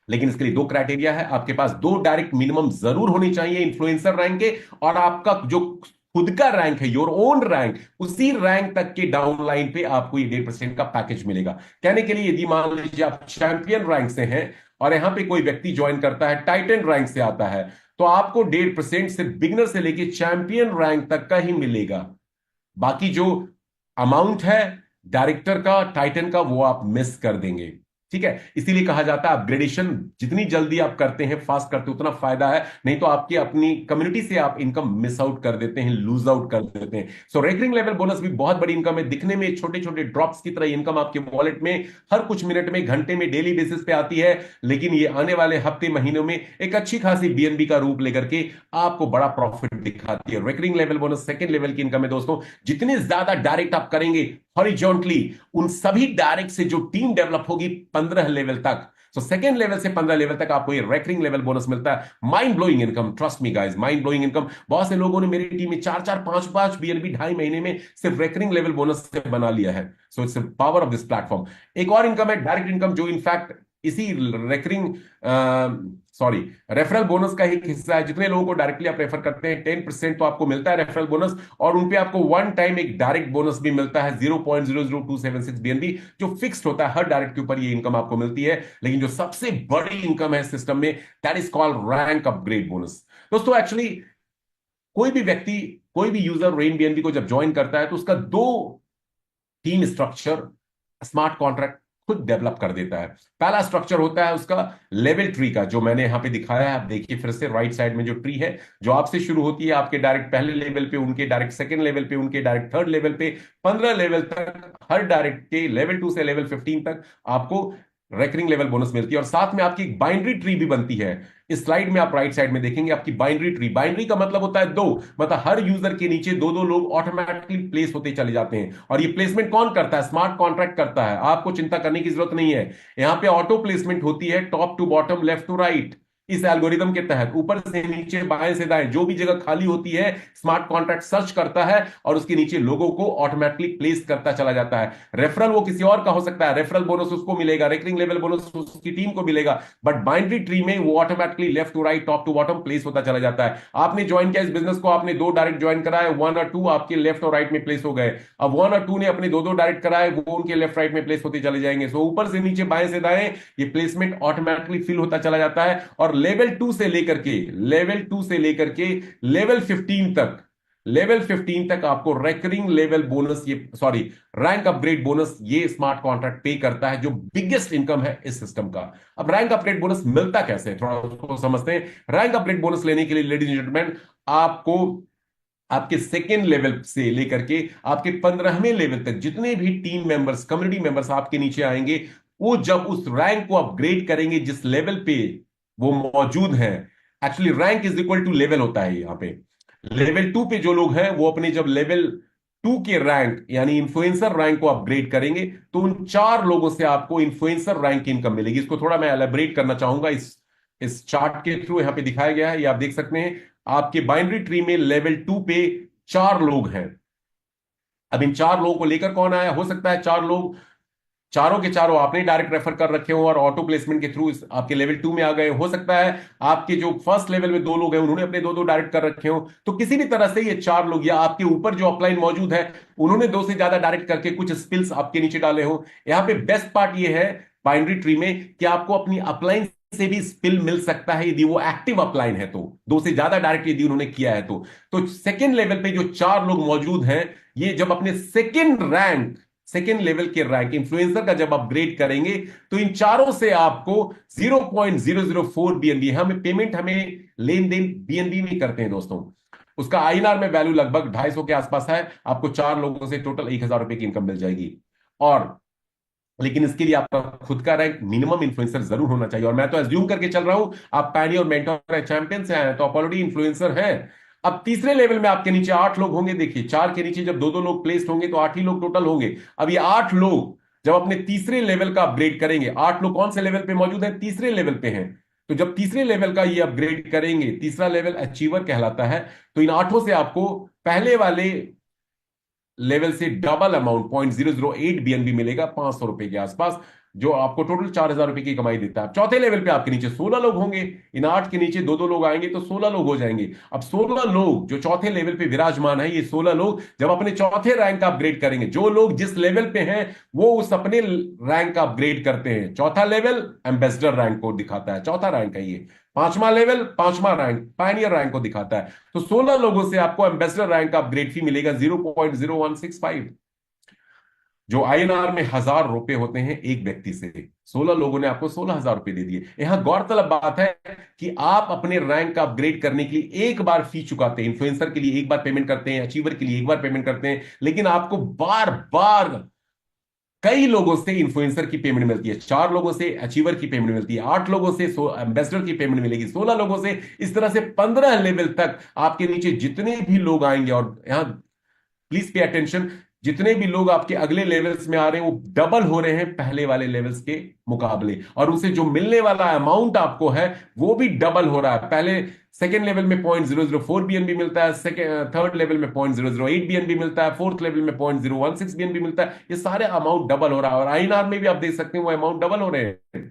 लेकिन इसके लिए दो क्राइटेरिया है, आपके पास दो डायरेक्ट मिनिमम जरूर होनी चाहिए इन्फ्लुएंसर रैंक के, और आपका जो खुद का रैंक है, योर ओन रैंक, उसी रैंक तक के डाउनलाइन पे आपको ये 1.5% का पैकेज मिलेगा। कहने के लिए, यदि मान लीजिए आप चैंपियन रैंक से हैं और यहां पे कोई व्यक्ति ज्वाइन करता है टाइटन रैंक से आता है, तो आपको 1.5% सिर्फ बिगनर से लेके चैंपियन रैंक तक का ही मिलेगा। बाकी जो अमाउंट है डायरेक्टर का, टाइटन का, वो आप मिस कर देंगे। ठीक है, इसीलिए कहा जाता है अपग्रेडेशन जितनी जल्दी आप करते हैं, फास्ट करते हैं, उतना फायदा है। नहीं तो आपकी अपनी कम्युनिटी से आप इनकम मिस आउट कर देते हैं, लूज आउट कर देते हैं। सो रेकरिंग लेवल बोनस भी बहुत बड़ी इनकम है। दिखने में छोटे छोटे ड्रॉप्स की तरह इनकम आपके वॉलेट में हर कुछ मिनट में, घंटे में, डेली बेसिस पे आती है, लेकिन ये आने वाले हफ्ते महीनों में एक अच्छी खासी बीएनबी का रूप लेकर के आपको बड़ा प्रॉफिट दिखाती है। Recurring level bonus second level की इनकम है दोस्तों। जितने ज्यादा डायरेक्ट आप करेंगे, हॉरिजॉन्टली उन सभी डायरेक्ट से जो टीम डेवलप होगी 15 लेवल तक। सो सेकेंड लेवल से 15 लेवल तक आपको ये रेकरिंग लेवल बोनस मिलता है। Mind blowing income, trust me guys, mind blowing income. बहुत से लोगों ने मेरी टीम में 4-4 5-5 बीएनबी 2.5 महीने में सिर्फ रेकरिंग लेवल बोनस से बना लिया है। So it's power of this platform. एक और इनकम है डायरेक्ट इनकम, जो इनफैक्ट इसी रेकरिंग सॉरी रेफरल बोनस का ही हिस्सा है। जितने लोगों को डायरेक्टली आप रेफर करते हैं 10% तो आपको मिलता है रेफरल बोनस, और उनपे आपको वन टाइम एक डायरेक्ट बोनस भी मिलता है 0.00276 बीएनबी, जो फिक्स्ड होता है। हर डायरेक्ट के ऊपर ये इनकम आपको मिलती है। लेकिन जो सबसे बड़ी इनकम है सिस्टम में, that is called rank upgrade bonus. दोस्तों एक्चुअली कोई भी व्यक्ति, कोई भी यूजर रेन बीएनबी को जब ज्वाइन करता है तो उसका दो टीम स्ट्रक्चर स्मार्ट कॉन्ट्रैक्ट खुद डेवलप कर देता है। पहला स्ट्रक्चर होता है उसका लेवल ट्री का, जो मैंने यहां पे दिखाया है। आप देखिए फिर से राइट साइड में जो ट्री है, जो आपसे शुरू होती है आपके डायरेक्ट पहले लेवल पे, उनके डायरेक्ट सेकंड लेवल पे, उनके डायरेक्ट थर्ड लेवल पे, 15 लेवल तक, हर डायरेक्ट के लेवल 2 से लेवल 15 तक आपको रेकरिंग लेवल बोनस मिलती है। और साथ में आपकी एक बाइनरी ट्री भी बनती है। इस स्लाइड में आप राइट साइड में देखेंगे आपकी बाइनरी ट्री। बाइनरी का मतलब होता है दो, मतलब हर यूजर के नीचे दो दो लोग ऑटोमेटिकली प्लेस होते चले जाते हैं। और ये प्लेसमेंट कौन करता है? स्मार्ट कॉन्ट्रैक्ट करता है। आपको चिंता करने की जरूरत नहीं है। यहां पे ऑटो प्लेसमेंट होती है, top to bottom, left to right. इस एल्गोरिदम के तहत ऊपर से नीचे, बाएं से दाएं, जो भी जगह खाली होती है स्मार्ट कॉन्ट्रैक्ट सर्च करता है और उसके नीचे लोगों को ऑटोमेटिकली प्लेस करता चला जाता है। रेफरल वो किसी और का हो सकता है, रेफरल बोनस उसको मिलेगा, रेकरिंग लेवल बोनस उसकी टीम को मिलेगा, बट बाइनरी ट्री में वो automatically left to right, top to bottom place होता चला जाता है। आपने ज्वाइन किया इस बिजनेस को, आपने दो डायरेक्ट ज्वाइन कराए, 1 और 2 आपके लेफ्ट और राइट में प्लेस हो गए। अब 1 और 2 ने अपने दो दो डायरेक्ट कराए, वो उनके लेफ्ट राइट में प्लेस होते चले जाएंगे। सो ऊपर से नीचे, बाएं से दाएं, ये प्लेसमेंट ऑटोमेटिकली फिल होता चला जाता है। और लेवल 2 से लेकर के लेवल 15 तक, लेवल 15 तक आपको रेकरिंग लेवल बोनस, ये सॉरी रैंक अपग्रेड बोनस, ये स्मार्ट कॉन्ट्रैक्ट पे करता है, जो बिगेस्ट इनकम है इस सिस्टम का। अब रैंक अपग्रेड बोनस मिलता कैसे है, थोड़ा उसको समझते हैं। रैंक अपग्रेड बोनस लेने के लिए लेडीज एंड जेंटलमैन, आपको आपके सेकेंड लेवल से लेकर के आपके 15वें लेवल तक जितने भी टीम मेंबर्स, कम्युनिटी मेंबर्स आपके नीचे आएंगे, वो जब उस रैंक को अपग्रेड करेंगे जिस लेवल पे वो मौजूद हैं, actually rank is equal to level होता है यहां पे। लेवल 2 पे जो लोग हैं वो अपने जब लेवल 2 के रैंक यानी इन्फ्लुएंसर रैंक को अपग्रेड करेंगे, तो उन 4 लोगों से आपको इन्फ्लुएंसर रैंक की इनकम मिलेगी। इसको थोड़ा मैं एलेबरेट करना चाहूंगा, इस चार्ट के थ्रू यहां पे दिखाया गया है, ये आप देख सकते हैं। आपके बाइनरी ट्री में लेवल 2 पे 4 लोग हैं। अब इन 4 लोगों को लेकर कौन आया? हो सकता है 4 लोग, चारों के चारों आपने डायरेक्ट रेफर कर रखे हो और ऑटो प्लेसमेंट के थ्रू आपके लेवल 2 में आ गए। हो सकता है आपके जो फर्स्ट लेवल में 2 लोग हैं उन्होंने अपने दो दो डायरेक्ट कर रखे हो। तो किसी भी तरह से ये 4 लोग, या आपके ऊपर जो अपलाइन मौजूद है उन्होंने 2 से ज्यादा डायरेक्ट करके कुछ स्किल्स आपके नीचे डाले हो। यहां पे बेस्ट पार्ट ये है बाइनरी ट्री में कि आपको अपनी अपलाइन से भी स्पिल मिल सकता है यदि वो एक्टिव अपलाइन है, तो 2 से ज्यादा डायरेक्ट यदि उन्होंने किया है तो सेकेंड लेवल पे जो 4 लोग मौजूद हैं, ये जब अपने सेकेंड लेवल के रैंक इन्फ्लुएंसर का जब अपग्रेड करेंगे, तो इन चारों से आपको 0.004 बीएनबी, हमें पेमेंट, हमें लेन देन बीएनबी में करते हैं दोस्तों। उसका आईएनआर में वैल्यू लगभग 250 के आसपास है। आपको 4 लोगों से टोटल 1000 रुपए की इनकम मिल जाएगी। और लेकिन इसके लिए आपका खुद का रैंक मिनिमम इन्फ्लुएंसर जरूर होना चाहिए। और मैं तो एज्यूम करके चल रहा हूं आप पैनियर, मेंटोर, चैंपियन से आए हैं, तो आप ऑलरेडी इन्फ्लुएंसर हैं। अब तीसरे लेवल में आपके नीचे 8 लोग होंगे। देखिए 4 के नीचे जब दो दो लोग प्लेस्ड होंगे तो 8 ही लोग टोटल होंगे। अब ये 8 लोग जब अपने तीसरे लेवल का अपग्रेड करेंगे, 8 लोग कौन से लेवल पे मौजूद है? तीसरे लेवल पे हैं। तो जब तीसरे लेवल का ये अपग्रेड करेंगे, तीसरा लेवल अचीवर कहलाता है, तो इन 8 से आपको पहले वाले लेवल से डबल अमाउंट 0.008 बीएनबी मिलेगा, 500 रुपए के आसपास, जो आपको टोटल 4000 रुपए की कमाई देता है। चौथे लेवल पे आपके नीचे 16 लोग होंगे। इन 8 के नीचे दो दो लोग आएंगे तो 16 लोग हो जाएंगे। अब 16 लोग जो चौथे लेवल पे विराजमान है, ये 16 लोग जब अपने चौथे रैंक का अपग्रेड करेंगे, जो लोग जिस लेवल पे हैं वो उस अपने रैंक का अपग्रेड करते हैं। चौथा लेवल एम्बेसडर रैंक को दिखाता है, चौथा रैंक है ये। पांचवा लेवल, पांचवा रैंक पायनियर रैंक को दिखाता है। तो 16 लोगों से आपको एम्बेसडर रैंक का अपग्रेड फी मिलेगा 0.0165, जो आईएनआर में 1000 रुपए होते हैं एक व्यक्ति से। 16 लोगों ने आपको 16,000 रुपए दे दिए। यहां गौरतलब बात है कि आप अपने रैंक का अपग्रेड करने के लिए एक बार फी चुकाते हैं। इन्फ्लुएंसर के लिए एक बार पेमेंट करते हैं, अचीवर के लिए एक बार पेमेंट करते हैं, लेकिन आपको बार बार कई लोगों से इन्फ्लुएंसर की पेमेंट मिलती है। 4 लोगों से अचीवर की पेमेंट मिलती है, 8 लोगों से एम्बेसडर की पेमेंट मिलेगी, 16 लोगों से, इस तरह से 15 लेवल तक आपके नीचे जितने भी लोग आएंगे। और यहां प्लीज पे अटेंशन, जितने भी लोग आपके अगले लेवल्स में आ रहे हैं वो डबल हो रहे हैं पहले वाले लेवल्स के मुकाबले, और उनसे जो मिलने वाला अमाउंट आपको है वो भी डबल हो रहा है। पहले सेकेंड लेवल में 0.004 बीएनबी मिलता है, सेकेंड थर्ड लेवल में 0.008 बीएनबी मिलता है, फोर्थ लेवल में 0.016 बीएनबी मिलता है। ये सारे अमाउंट डबल हो रहा है, और आईएनआर में भी आप देख सकते हैं वो अमाउंट डबल हो रहे हैं।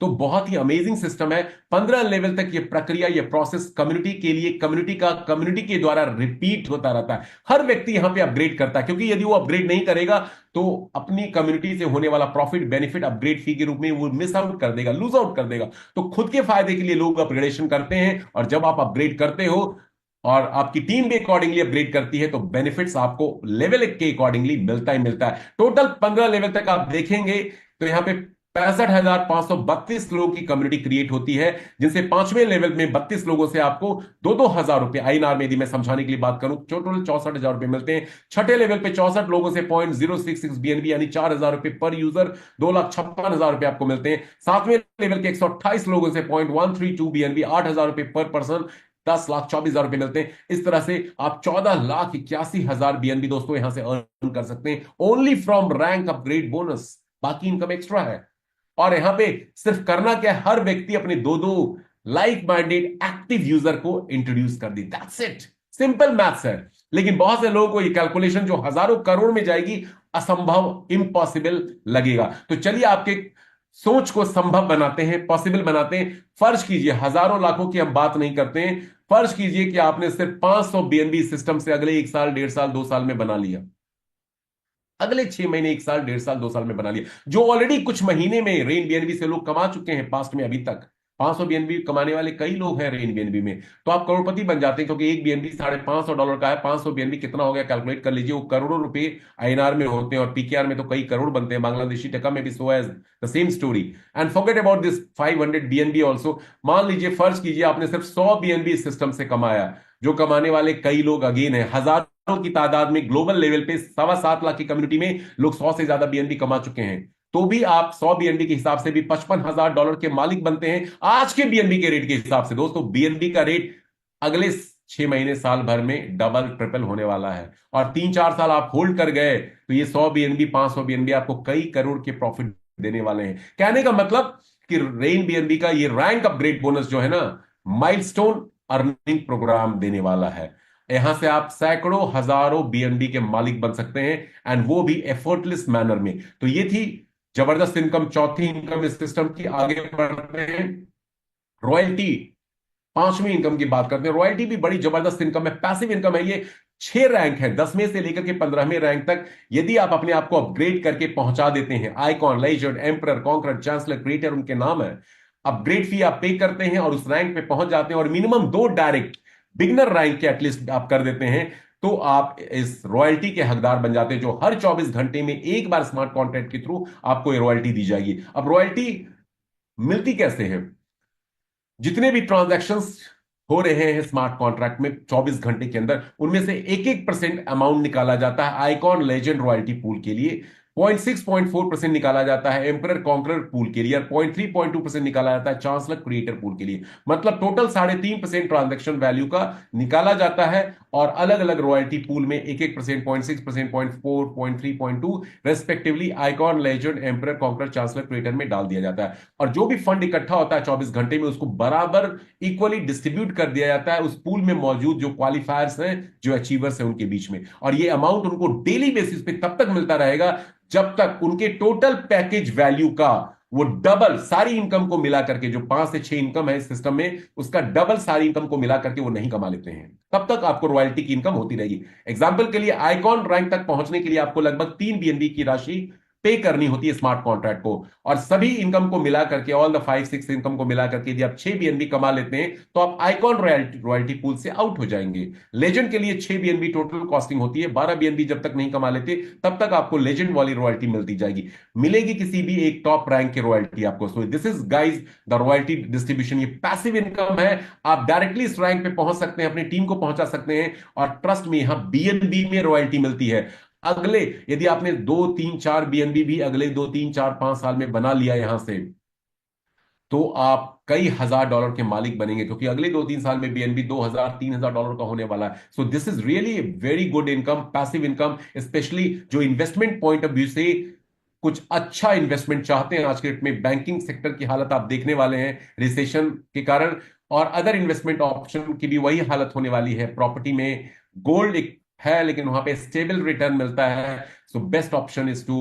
तो बहुत ही अमेजिंग सिस्टम है। 15 लेवल तक ये प्रक्रिया, ये प्रोसेस कम्युनिटी के लिए, कम्युनिटी के द्वारा रिपीट होता रहता है। हर व्यक्ति यहां पे अपग्रेड करता है, क्योंकि यदि वो अपग्रेड नहीं करेगा तो अपनी कम्युनिटी से होने वाला प्रॉफिट, बेनिफिट अपग्रेड फी के रूप में वो मिस आउट कर देगा, लूज आउट कर देगा। तो खुद के फायदे के लिए लोग अपग्रेडेशन करते हैं, और जब आप अपग्रेड करते हो और आपकी टीम भी अकॉर्डिंगली अपग्रेड करती है तो बेनिफिट्स आपको लेवल के अकॉर्डिंगली मिलता ही मिलता है। टोटल 15 लेवल तक आप देखेंगे तो यहां पे 65,532 लोगों की कम्युनिटी क्रिएट होती है, जिनसे पांचवें लेवल में 32 लोगों से आपको 2-2 हजार रुपए आईएनआर में, यदि मैं समझाने के लिए बात करूं, टोटल 64,000 रुपए मिलते हैं। छठे लेवल पे 64 लोगों से 0.066 बीएनबी यानी 4,000 रुपए पर यूजर, 2,56,000 रुपए आपको मिलते हैं। सातवें लेवल के 128 लोगों से 0.132 बीएनबी, 8,000 रुपए पर पर्सन, 10,24,000 रुपए मिलते हैं। इस तरह से आप 14,81,000 बीएनबी दोस्तों यहां से अर्न कर सकते हैं, only from rank upgrade bonus. बाकी इनकम एक्स्ट्रा है। और यहां पे सिर्फ करना क्या है, हर व्यक्ति अपने दो दो लाइक माइंडेड एक्टिव यूजर को इंट्रोड्यूस कर दी, दैट्स इट। सिंपल मैथ्स है। लेकिन बहुत से लोगों को ये कैलकुलेशन जो हजारों करोड़ में जाएगी असंभव, इम्पॉसिबल लगेगा। तो चलिए आपके सोच को संभव बनाते हैं, पॉसिबल बनाते हैं। फर्ज कीजिए, हजारों लाखों की हम बात नहीं करते हैं, फर्ज कीजिए कि आपने सिर्फ 500 बीएनबी सिस्टम से अगले 1 साल, 1.5 साल, 2 साल में बना लिया, अगले 6 महीने, 1 साल, 1.5 साल, 2 साल में बना लिया, जो ऑलरेडी कुछ महीने में रेन बीएनबी से लोग कमा चुके हैं पास्ट में। अभी तक 500 बीएनबी कमाने वाले कई लोग हैं रेन बीएनबी में। तो आप करोड़पति बन जाते हैं, क्योंकि एक बीएनबी $550 का है। 500 बीएनबी कितना हो गया, कैलकुलेट कर लीजिए। वो करोड़ों रुपए आईएनआर में होते हैं, और पीकेआर में तो कई करोड़ बनते हैं। बांग्लादेशी टका में भी so as the same story. And forget about this 500 BNB also. मान लीजिए, फर्ज कीजिए आपने सिर्फ 100 बीएनबी सिस्टम से कमाया, जो कमाने वाले कई लोग अगेन है, हजारों की तादाद में ग्लोबल लेवल पे 7.25 लाख की कम्युनिटी में लोग 100 से ज्यादा बीएनबी कमा चुके हैं। तो भी आप 100 बीएनबी के हिसाब से भी $55,000 के मालिक बनते हैं, आज के बीएनबी के रेट के हिसाब से। दोस्तों, बीएनबी का रेट अगले 6 महीने, साल भर में डबल ट्रिपल होने वाला है। और 3-4 साल आप होल्ड कर गए तो ये 100 बीएनबी, 500 बीएनबी आपको कई करोड़ के प्रॉफिट देने वाले हैं। कहने का मतलब कि रेन बीएनबी का ये रैंक अपग्रेड बोनस जो है ना, माइलस्टोन अर्निंग प्रोग्राम देने वाला है। यहां से आप सैकड़ों, हजारों बीएनबी के मालिक बन सकते हैं, एंड वो भी एफर्टलेस मैनर में। तो ये थी जबरदस्त इनकम, चौथी इनकम इस सिस्टम की। आगे बढ़ते हैं, रॉयल्टी, पांचवी इनकम की बात करते हैं। रॉयल्टी भी बड़ी जबरदस्त इनकम है, पैसिव इनकम है। ये 6 रैंक है, 10वें से लेकर के 15वें रैंक तक। यदि आप अपने आप को अपग्रेड करके पहुंचा देते हैं, icon, legend, emperor, conqueror, chancellor, creator उनके नाम है, अपग्रेड फी आप पे करते हैं और उस रैंक पे पहुंच जाते हैं, और मिनिमम 2 डायरेक्ट बिगनर रैंक के एटलीस्ट आप कर देते हैं, तो आप इस रॉयल्टी के हकदार बन जाते हैं, जो हर 24 घंटे में एक बार स्मार्ट कॉन्ट्रैक्ट के थ्रू आपको ये रॉयल्टी दी जाएगी। अब रॉयल्टी मिलती कैसे है? जितने भी ट्रांजैक्शंस हो रहे हैं स्मार्ट कॉन्ट्रैक्ट में 24 घंटे के अंदर, उनमें से 1-1% अमाउंट निकाला जाता है आइकॉन, लेजेंड, रॉयल्टी पूल के लिए। 0.6-0.4% निकाला जाता है एम्परर, कॉन्करर पूल के लिए, और 0.3-0.2% निकाला जाता है चांसलर, क्रिएटर पूल के लिए। मतलब टोटल 3.5% ट्रांजैक्शन वैल्यू का निकाला जाता है, और अलग अलग रॉयल्टी पूल में 1-1%, 0.6%, 0.4, 0.3, 0.2 respectively icon, legend, emperor, conqueror, chancellor, creator में डाल दिया जाता है। और जो भी फंड इकट्ठा होता है 24 घंटे में, उसको बराबर इक्वली डिस्ट्रीब्यूट कर दिया जाता है उस पूल में मौजूद जो क्वालिफायर्स हैं, जो अचीवर्स हैं, उनके बीच में। और ये अमाउंट उनको डेली बेसिस पे तब तक मिलता रहेगा जब तक उनके टोटल पैकेज वैल्यू का वो डबल, सारी इनकम को मिला करके, जो 5 से 6 इनकम है इस सिस्टम में, उसका डबल सारी इनकम को मिला करके वो नहीं कमा लेते हैं। तब तक आपको रॉयल्टी की इनकम होती रहेगी। एग्जांपल के लिए, आइकॉन रैंक तक पहुंचने के लिए आपको लगभग 3 बीएनबी की राशि पे करनी होती है स्मार्ट कॉन्ट्रैक्ट को, और सभी इनकम को मिला करके, ऑल द 5-6 इनकम को मिला करके यदि आप 6 बीएनबी कमा लेते हैं तो आप आइकॉन रॉयल्टी पूल से आउट हो जाएंगे। लेजेंड के लिए 6 बीएनबी टोटल कॉस्टिंग होती है, 12 बीएनबी जब तक नहीं कमा लेते तब तक आपको लेजेंड वाली रॉयल्टी मिलती जाएगी, मिलेगी किसी भी एक टॉप रैंक की रॉयल्टी आपको। सो this is guys the royalty distribution. ये पैसिव इनकम है, आप डायरेक्टली इस रैंक पे पहुंच सकते हैं, अपनी टीम को पहुंचा सकते हैं, और ट्रस्ट में यहां बीएनबी में रॉयल्टी मिलती है। अगले, यदि आपने 2-3-4 बीएनबी भी अगले 2-3-4-5 साल में बना लिया यहां से, तो आप कई हजार डॉलर के मालिक बनेंगे, क्योंकि अगले 2-3 साल में बीएनबी 2,000-3,000 डॉलर का होने वाला है। सो this is really very good income, passive income, specially जो इन्वेस्टमेंट पॉइंट ऑफ व्यू से कुछ अच्छा इन्वेस्टमेंट चाहते हैं। आज के डेट में बैंकिंग सेक्टर की हालत आप देखने वाले हैं रिसेशन के कारण, और अदर इन्वेस्टमेंट ऑप्शन की भी वही हालत होने वाली है। प्रॉपर्टी में गोल्ड एक है, लेकिन वहां पे स्टेबल रिटर्न मिलता है। So best option is to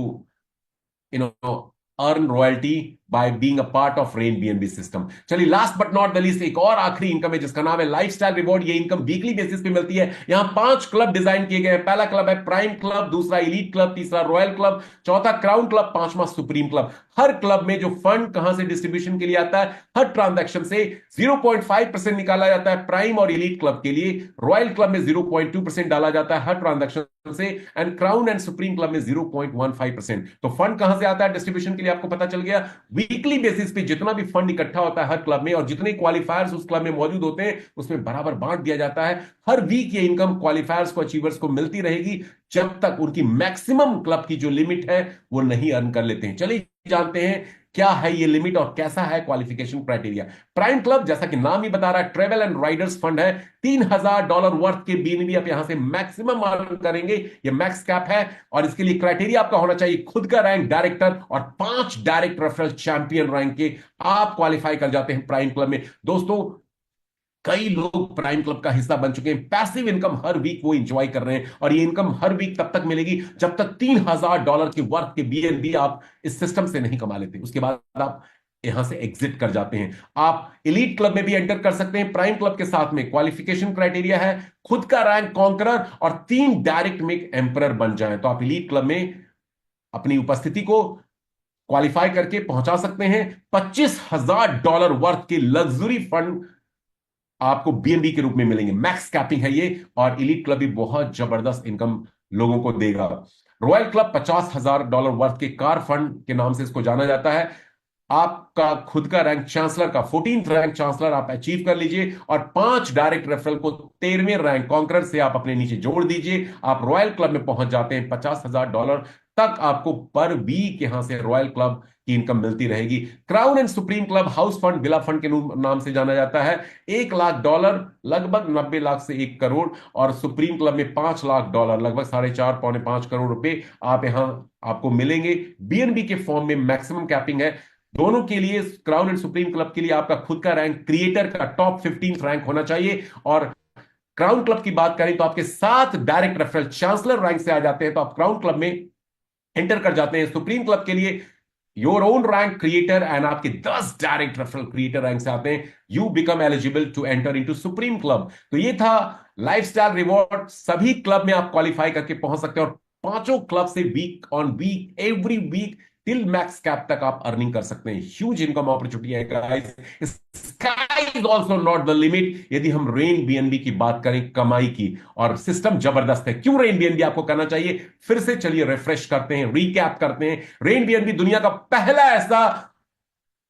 earn royalty by being a part of RainBNB system. चलिए, last but not the least एक और आखिरी इनकम है जिसका नाम है लाइफस्टाइल रिवॉर्ड। ये इनकम वीकली बेसिस पे मिलती है। यहां 5 क्लब डिजाइन किए गए हैं। पहला क्लब है प्राइम क्लब, दूसरा इलीट क्लब, तीसरा रॉयल क्लब, चौथा क्राउन क्लब, पांचवा सुप्रीम क्लब। हर क्लब में जो फंड कहां से डिस्ट्रीब्यूशन के लिए आता है, हर ट्रांजैक्शन से 0.5% निकाला जाता है प्राइम और इलीट क्लब के लिए। रॉयल क्लब में 0.2% डाला जाता है हर ट्रांजैक्शन से, and crown and supreme club में 0.15%। तो फंड कहां से आता है डिस्ट्रीब्यूशन के लिए आपको पता चल गया। वीकली बेसिस पे जितना भी फंड इकट्ठा होता है हर क्लब में, और जितने क्वालिफायर्स उस क्लब में मौजूद होते हैं उसमें बराबर बांट दिया जाता है। हर वीक ये इनकम क्वालिफायर्स को, अचीवर्स को मिलती रहेगी जब तक उनकी मैक्सिमम क्लब की जो लिमिट है वो नहीं अर्न कर लेते हैं। चलिए जानते हैं क्या है ये लिमिट और कैसा है क्वालिफिकेशन क्राइटेरिया। प्राइम क्लब, जैसा कि नाम ही बता रहा है, ट्रेवल एंड राइडर्स फंड है। $3,000 वर्थ के बीएनबी आप यहां से मैक्सिमम अर्न करेंगे, ये मैक्स कैप है। और इसके लिए क्राइटेरिया आपका होना चाहिए खुद का रैंक डायरेक्टर और 5 डायरेक्ट रेफरल चैंपियन रैंक के आप क्वालिफाई कर जाते हैं प्राइम क्लब में। दोस्तों, कई लोग प्राइम क्लब का हिस्सा बन चुके हैं। पैसिव इनकम हर वीक वो इंजॉय कर रहे हैं, और ये इनकम हर वीक तब तक मिलेगी जब तक $3,000 के वर्थ के बीएनबी आप इस सिस्टम से नहीं कमा लेते। उसके बाद आप यहां से एग्जिट कर जाते हैं। आप इलीट क्लब में भी एंटर कर सकते हैं प्राइम क्लब के साथ में। क्वालिफिकेशन क्राइटेरिया है खुद का रैंक कॉन्करर और 3 डायरेक्ट में एम्परर बन जाए तो आप इलीट क्लब में अपनी उपस्थिति को क्वालिफाई करके पहुंचा सकते हैं। $25,000 वर्थ के लग्जरी फंड आपको बीएनबी के रूप में मिलेंगे। मैक्स कैपिंग है ये, और इलीट क्लब भी बहुत जबरदस्त इनकम लोगों को देगा। रॉयल क्लब $50,000 वर्थ के कार फंड के नाम से इसको जाना जाता है। आपका खुद का रैंक चांसलर का 14th रैंक चांसलर आप अचीव कर लीजिए, और 5 डायरेक्ट रेफरल को 13वें रैंक कॉन्करर से आप अपने नीचे जोड़ दीजिए। आप रॉयल क्लब में पहुंच जाते हैं। $50,000 तक आपको पर वीक यहां से रॉयल क्लब की इनकम मिलती रहेगी। Crown and supreme club house fund, villa fund के नाम से जाना जाता है। $1,00,000 लगभग 90 लाख से 1 करोड़, और सुप्रीम क्लब में $5,00,000 लगभग 4.5 पौने 5 करोड़ रुपए आप यहां आपको मिलेंगे। बीएनबी के फॉर्म में मैक्सिमम कैपिंग है दोनों के लिए। क्राउन एंड सुप्रीम क्लब के लिए आपका खुद का रैंक क्रिएटर का टॉप 15 रैंक होना चाहिए, और क्राउन क्लब की बात करें तो आपके 7 डायरेक्ट रेफरल चांसलर रैंक से आ जाते हैं तो आप क्राउन क्लब में एंटर कर जाते हैं। सुप्रीम क्लब के लिए your own rank creator and आपके 10 डायरेक्ट रेफरल क्रिएटर रैंक से आते हैं। You become eligible to enter into supreme club. तो ये था लाइफस्टाइल रिवॉर्ड। सभी क्लब में आप क्वालिफाई करके पहुंच सकते हैं, और पांचों क्लब से week on week, every week till max cap तक आप अर्निंग कर सकते हैं। ह्यूज इनकम अपॉर्चुनिटी है guys. Sky is also not the limit यदि हम रेन बीएनबी की बात करें कमाई की, और सिस्टम जबरदस्त है। क्यों रेन बीएनबी आपको करना चाहिए, फिर से चलिए रिफ्रेश करते हैं, रिकैप करते हैं। रेन बीएनबी दुनिया का पहला ऐसा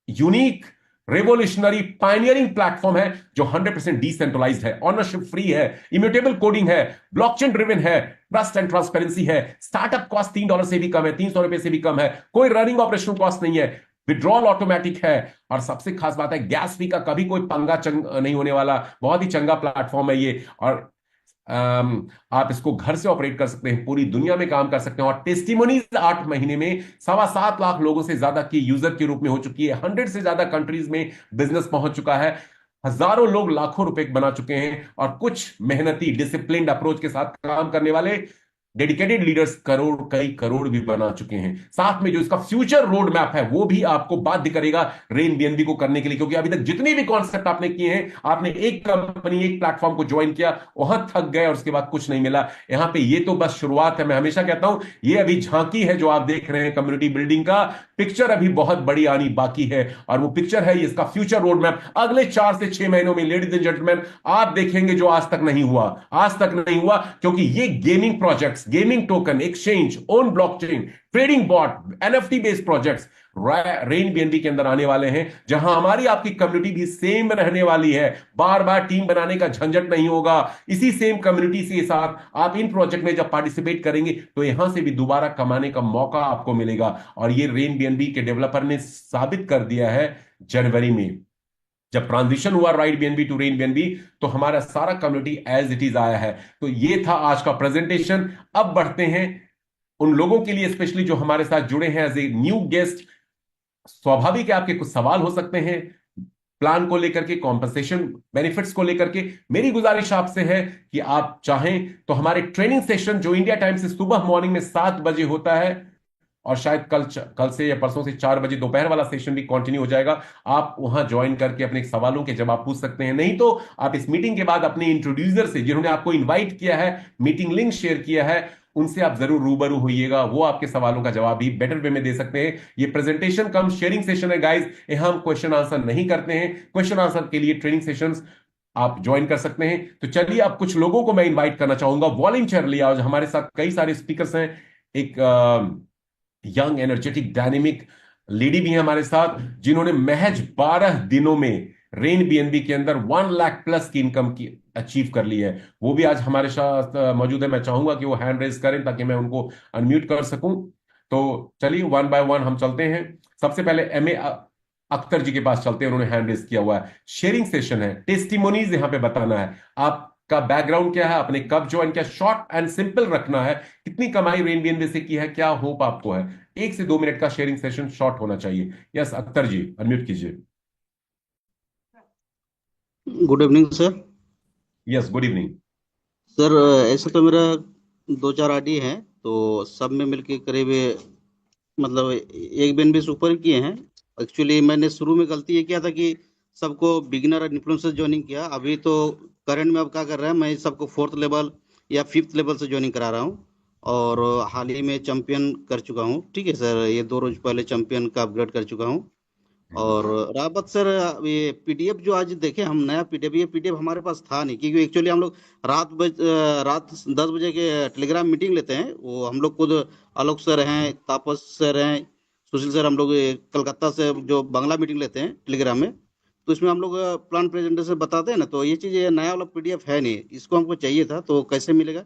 यूनिक रेवोल्यूशनरी पायनियरिंग प्लेटफॉर्म है जो 100% डिसेंट्रलाइज्ड है, ऑनरशिप फ्री है, इम्यूटेबल कोडिंग है, ब्लॉकचेन ड्रिवन है, ट्रस्ट एंड ट्रांसपेरेंसी है। स्टार्टअप कॉस्ट $3 से भी कम है, $300 से भी कम है। कोई रनिंग ऑपरेशनल कॉस्ट नहीं है, विड्रॉल ऑटोमेटिक है, और सबसे खास बात है गैस फी का कभी कोई पंगा नहीं होने वाला। बहुत ही चंगा प्लेटफॉर्म है ये, और आप इसको घर से ऑपरेट कर सकते हैं, पूरी दुनिया में काम कर सकते हैं। और टेस्टिमोनीज 8 महीने में 7.25 लाख लोगों से ज्यादा की यूजर के रूप में हो चुकी है। 100 से ज्यादा कंट्रीज में बिजनेस पहुंच चुका है। हजारों लोग लाखों रुपए बना चुके हैं, और कुछ मेहनती डिसिप्लिन्ड अप्रोच के साथ काम करने वाले डेडिकेटेड लीडर्स कई करोड़ भी बना चुके हैं। साथ में जो इसका फ्यूचर रोड मैप है वो भी आपको बाध्य करेगा रेन बीएनबी को करने के लिए, क्योंकि अभी तक जितने भी कॉन्सेप्ट आपने किए हैं, आपने एक कंपनी, एक प्लेटफॉर्म को ज्वाइन किया, वहां थक गए और उसके बाद कुछ नहीं मिला। यहां पे ये तो बस शुरुआत है। मैं हमेशा कहता हूं ये अभी झांकी है जो आप देख रहे हैं कम्युनिटी बिल्डिंग का। पिक्चर अभी बहुत बड़ी आनी बाकी है, और वो पिक्चर है इसका फ्यूचर रोड मैप। अगले 4 से 6 महीनों में लेडीज एंड जेंटलमैन आप देखेंगे जो आज तक नहीं हुआ, आज तक नहीं हुआ, क्योंकि ये gaming projects projects, gaming token, exchange, own blockchain, trading bot, NFT based projects Rain BNB के अंदर आने वाले हैं, जहां हमारी आपकी कम्युनिटी भी सेम रहने वाली है। बार बार टीम बनाने का झंझट नहीं होगा। इसी सेम कम्युनिटी के साथ आप इन प्रोजेक्ट में जब पार्टिसिपेट करेंगे तो यहां से भी दोबारा कमाने का मौका आपको मिलेगा। और ये रेन बीएनबी के डेवलपर ने साबित कर दिया है जनवरी में, जब ट्रांजिशन हुआ right BNB to Rain BNB, तो हमारा सारा कम्युनिटी एज इट इज आया है। तो ये था आज का प्रेजेंटेशन। अब बढ़ते हैं उन लोगों के लिए, स्पेशली जो हमारे साथ जुड़े हैं एज ए न्यू गेस्ट। स्वाभाविक है आपके कुछ सवाल हो सकते हैं प्लान को लेकर के, कॉम्पनसेशन बेनिफिट्स को लेकर के। मेरी गुजारिश आपसे है कि आप चाहें तो हमारे ट्रेनिंग सेशन जो इंडिया टाइम से सुबह मॉर्निंग में 7 बजे होता है, और शायद कल से या परसों से 4 बजे दोपहर वाला सेशन भी कंटिन्यू हो जाएगा, आप वहां ज्वाइन करके अपने सवालों के जवाब पूछ सकते हैं। नहीं तो आप इस मीटिंग के बाद अपने इंट्रोड्यूसर से, जिन्होंने आपको इनवाइट किया है, मीटिंग लिंक शेयर किया है, उनसे आप जरूर रूबरू होइएगा। वो आपके सवालों का जवाब भी बेटर वे में दे सकते हैं। ये प्रेजेंटेशन कम शेयरिंग सेशन है गाइस, यहाँ हम क्वेश्चन आंसर नहीं करते हैं। क्वेश्चन आंसर के लिए ट्रेनिंग सेशंस आप ज्वाइन कर सकते हैं। तो चलिए, अब कुछ लोगों को मैं इनवाइट करना चाहूंगा वॉलंटियरली। आज हमारे साथ कई सारे स्पीकर्स हैं। एक यंग एनर्जेटिक डायनेमिक लेडी भी है हमारे साथ, जिन्होंने महज 12 दिनों में रेन बीएनबी के अंदर 1 लाख प्लस की इनकम की अचीव कर ली है। वो भी आज हमारे साथ मौजूद है। मैं चाहूंगा कि वो हैंड रेज करें ताकि मैं उनको अनम्यूट कर सकूं। तो चलिए, वन बाय वन हम चलते हैं। सबसे पहले एमए अख्तर जी के पास चलते हैं, उन्होंने हैंड रेज किया हुआ है। शेयरिंग सेशन है, टेस्टिमोनीज यहां पे बताना है, आपका बैकग्राउंड क्या है, आपने कब ज्वाइन किया, शॉर्ट एंड सिंपल रखना है। कितनी कमाई रेन बीएनबी से की है, क्या होप आपको है। 1 से 2 मिनट का शेयरिंग सेशन शॉर्ट होना चाहिए। यस अख्तर जी, अनम्यूट कीजिए। Good evening sir. Yes, good evening. Sir ऐसे तो मेरा दो चार आईडी हैं, तो सब में मिलके करीब मतलब 1 बिलियन से ऊपर किए हैं। एक्चुअली मैंने शुरू में गलती ये किया था कि सबको बिगिनर और इन्फ्लुएंसर ज्वाइनिंग किया। अभी तो करंट में अब क्या कर रहा है, मैं सबको 4th लेवल या 5th लेवल से ज्वाइनिंग करा रहा हूँ। और हाल ही में चैंपियन कर चुका हूँ। ठीक है सर, ये 2 रोज पहले चैंपियन का अपग्रेड कर चुका हूँ। और रहा बात सर, ये पीडीएफ जो आज देखे हम, नया पीडीएफ, ये पीडीएफ हमारे पास था नहीं, क्योंकि एक्चुअली हम लोग रात 10 बजे के टेलीग्राम मीटिंग लेते हैं। वो हम लोग खुद आलोक सर हैं, तापस सर हैं, सुशील सर, हम लोग ये कलकत्ता से जो बांग्ला मीटिंग लेते हैं टेलीग्राम में, तो इसमें हम लोग प्लान प्रेजेंटेशन बताते हैं ना। तो ये चीज़, ये नया वाला पीडीएफ है नहीं, इसको हमको चाहिए था, तो कैसे मिलेगा,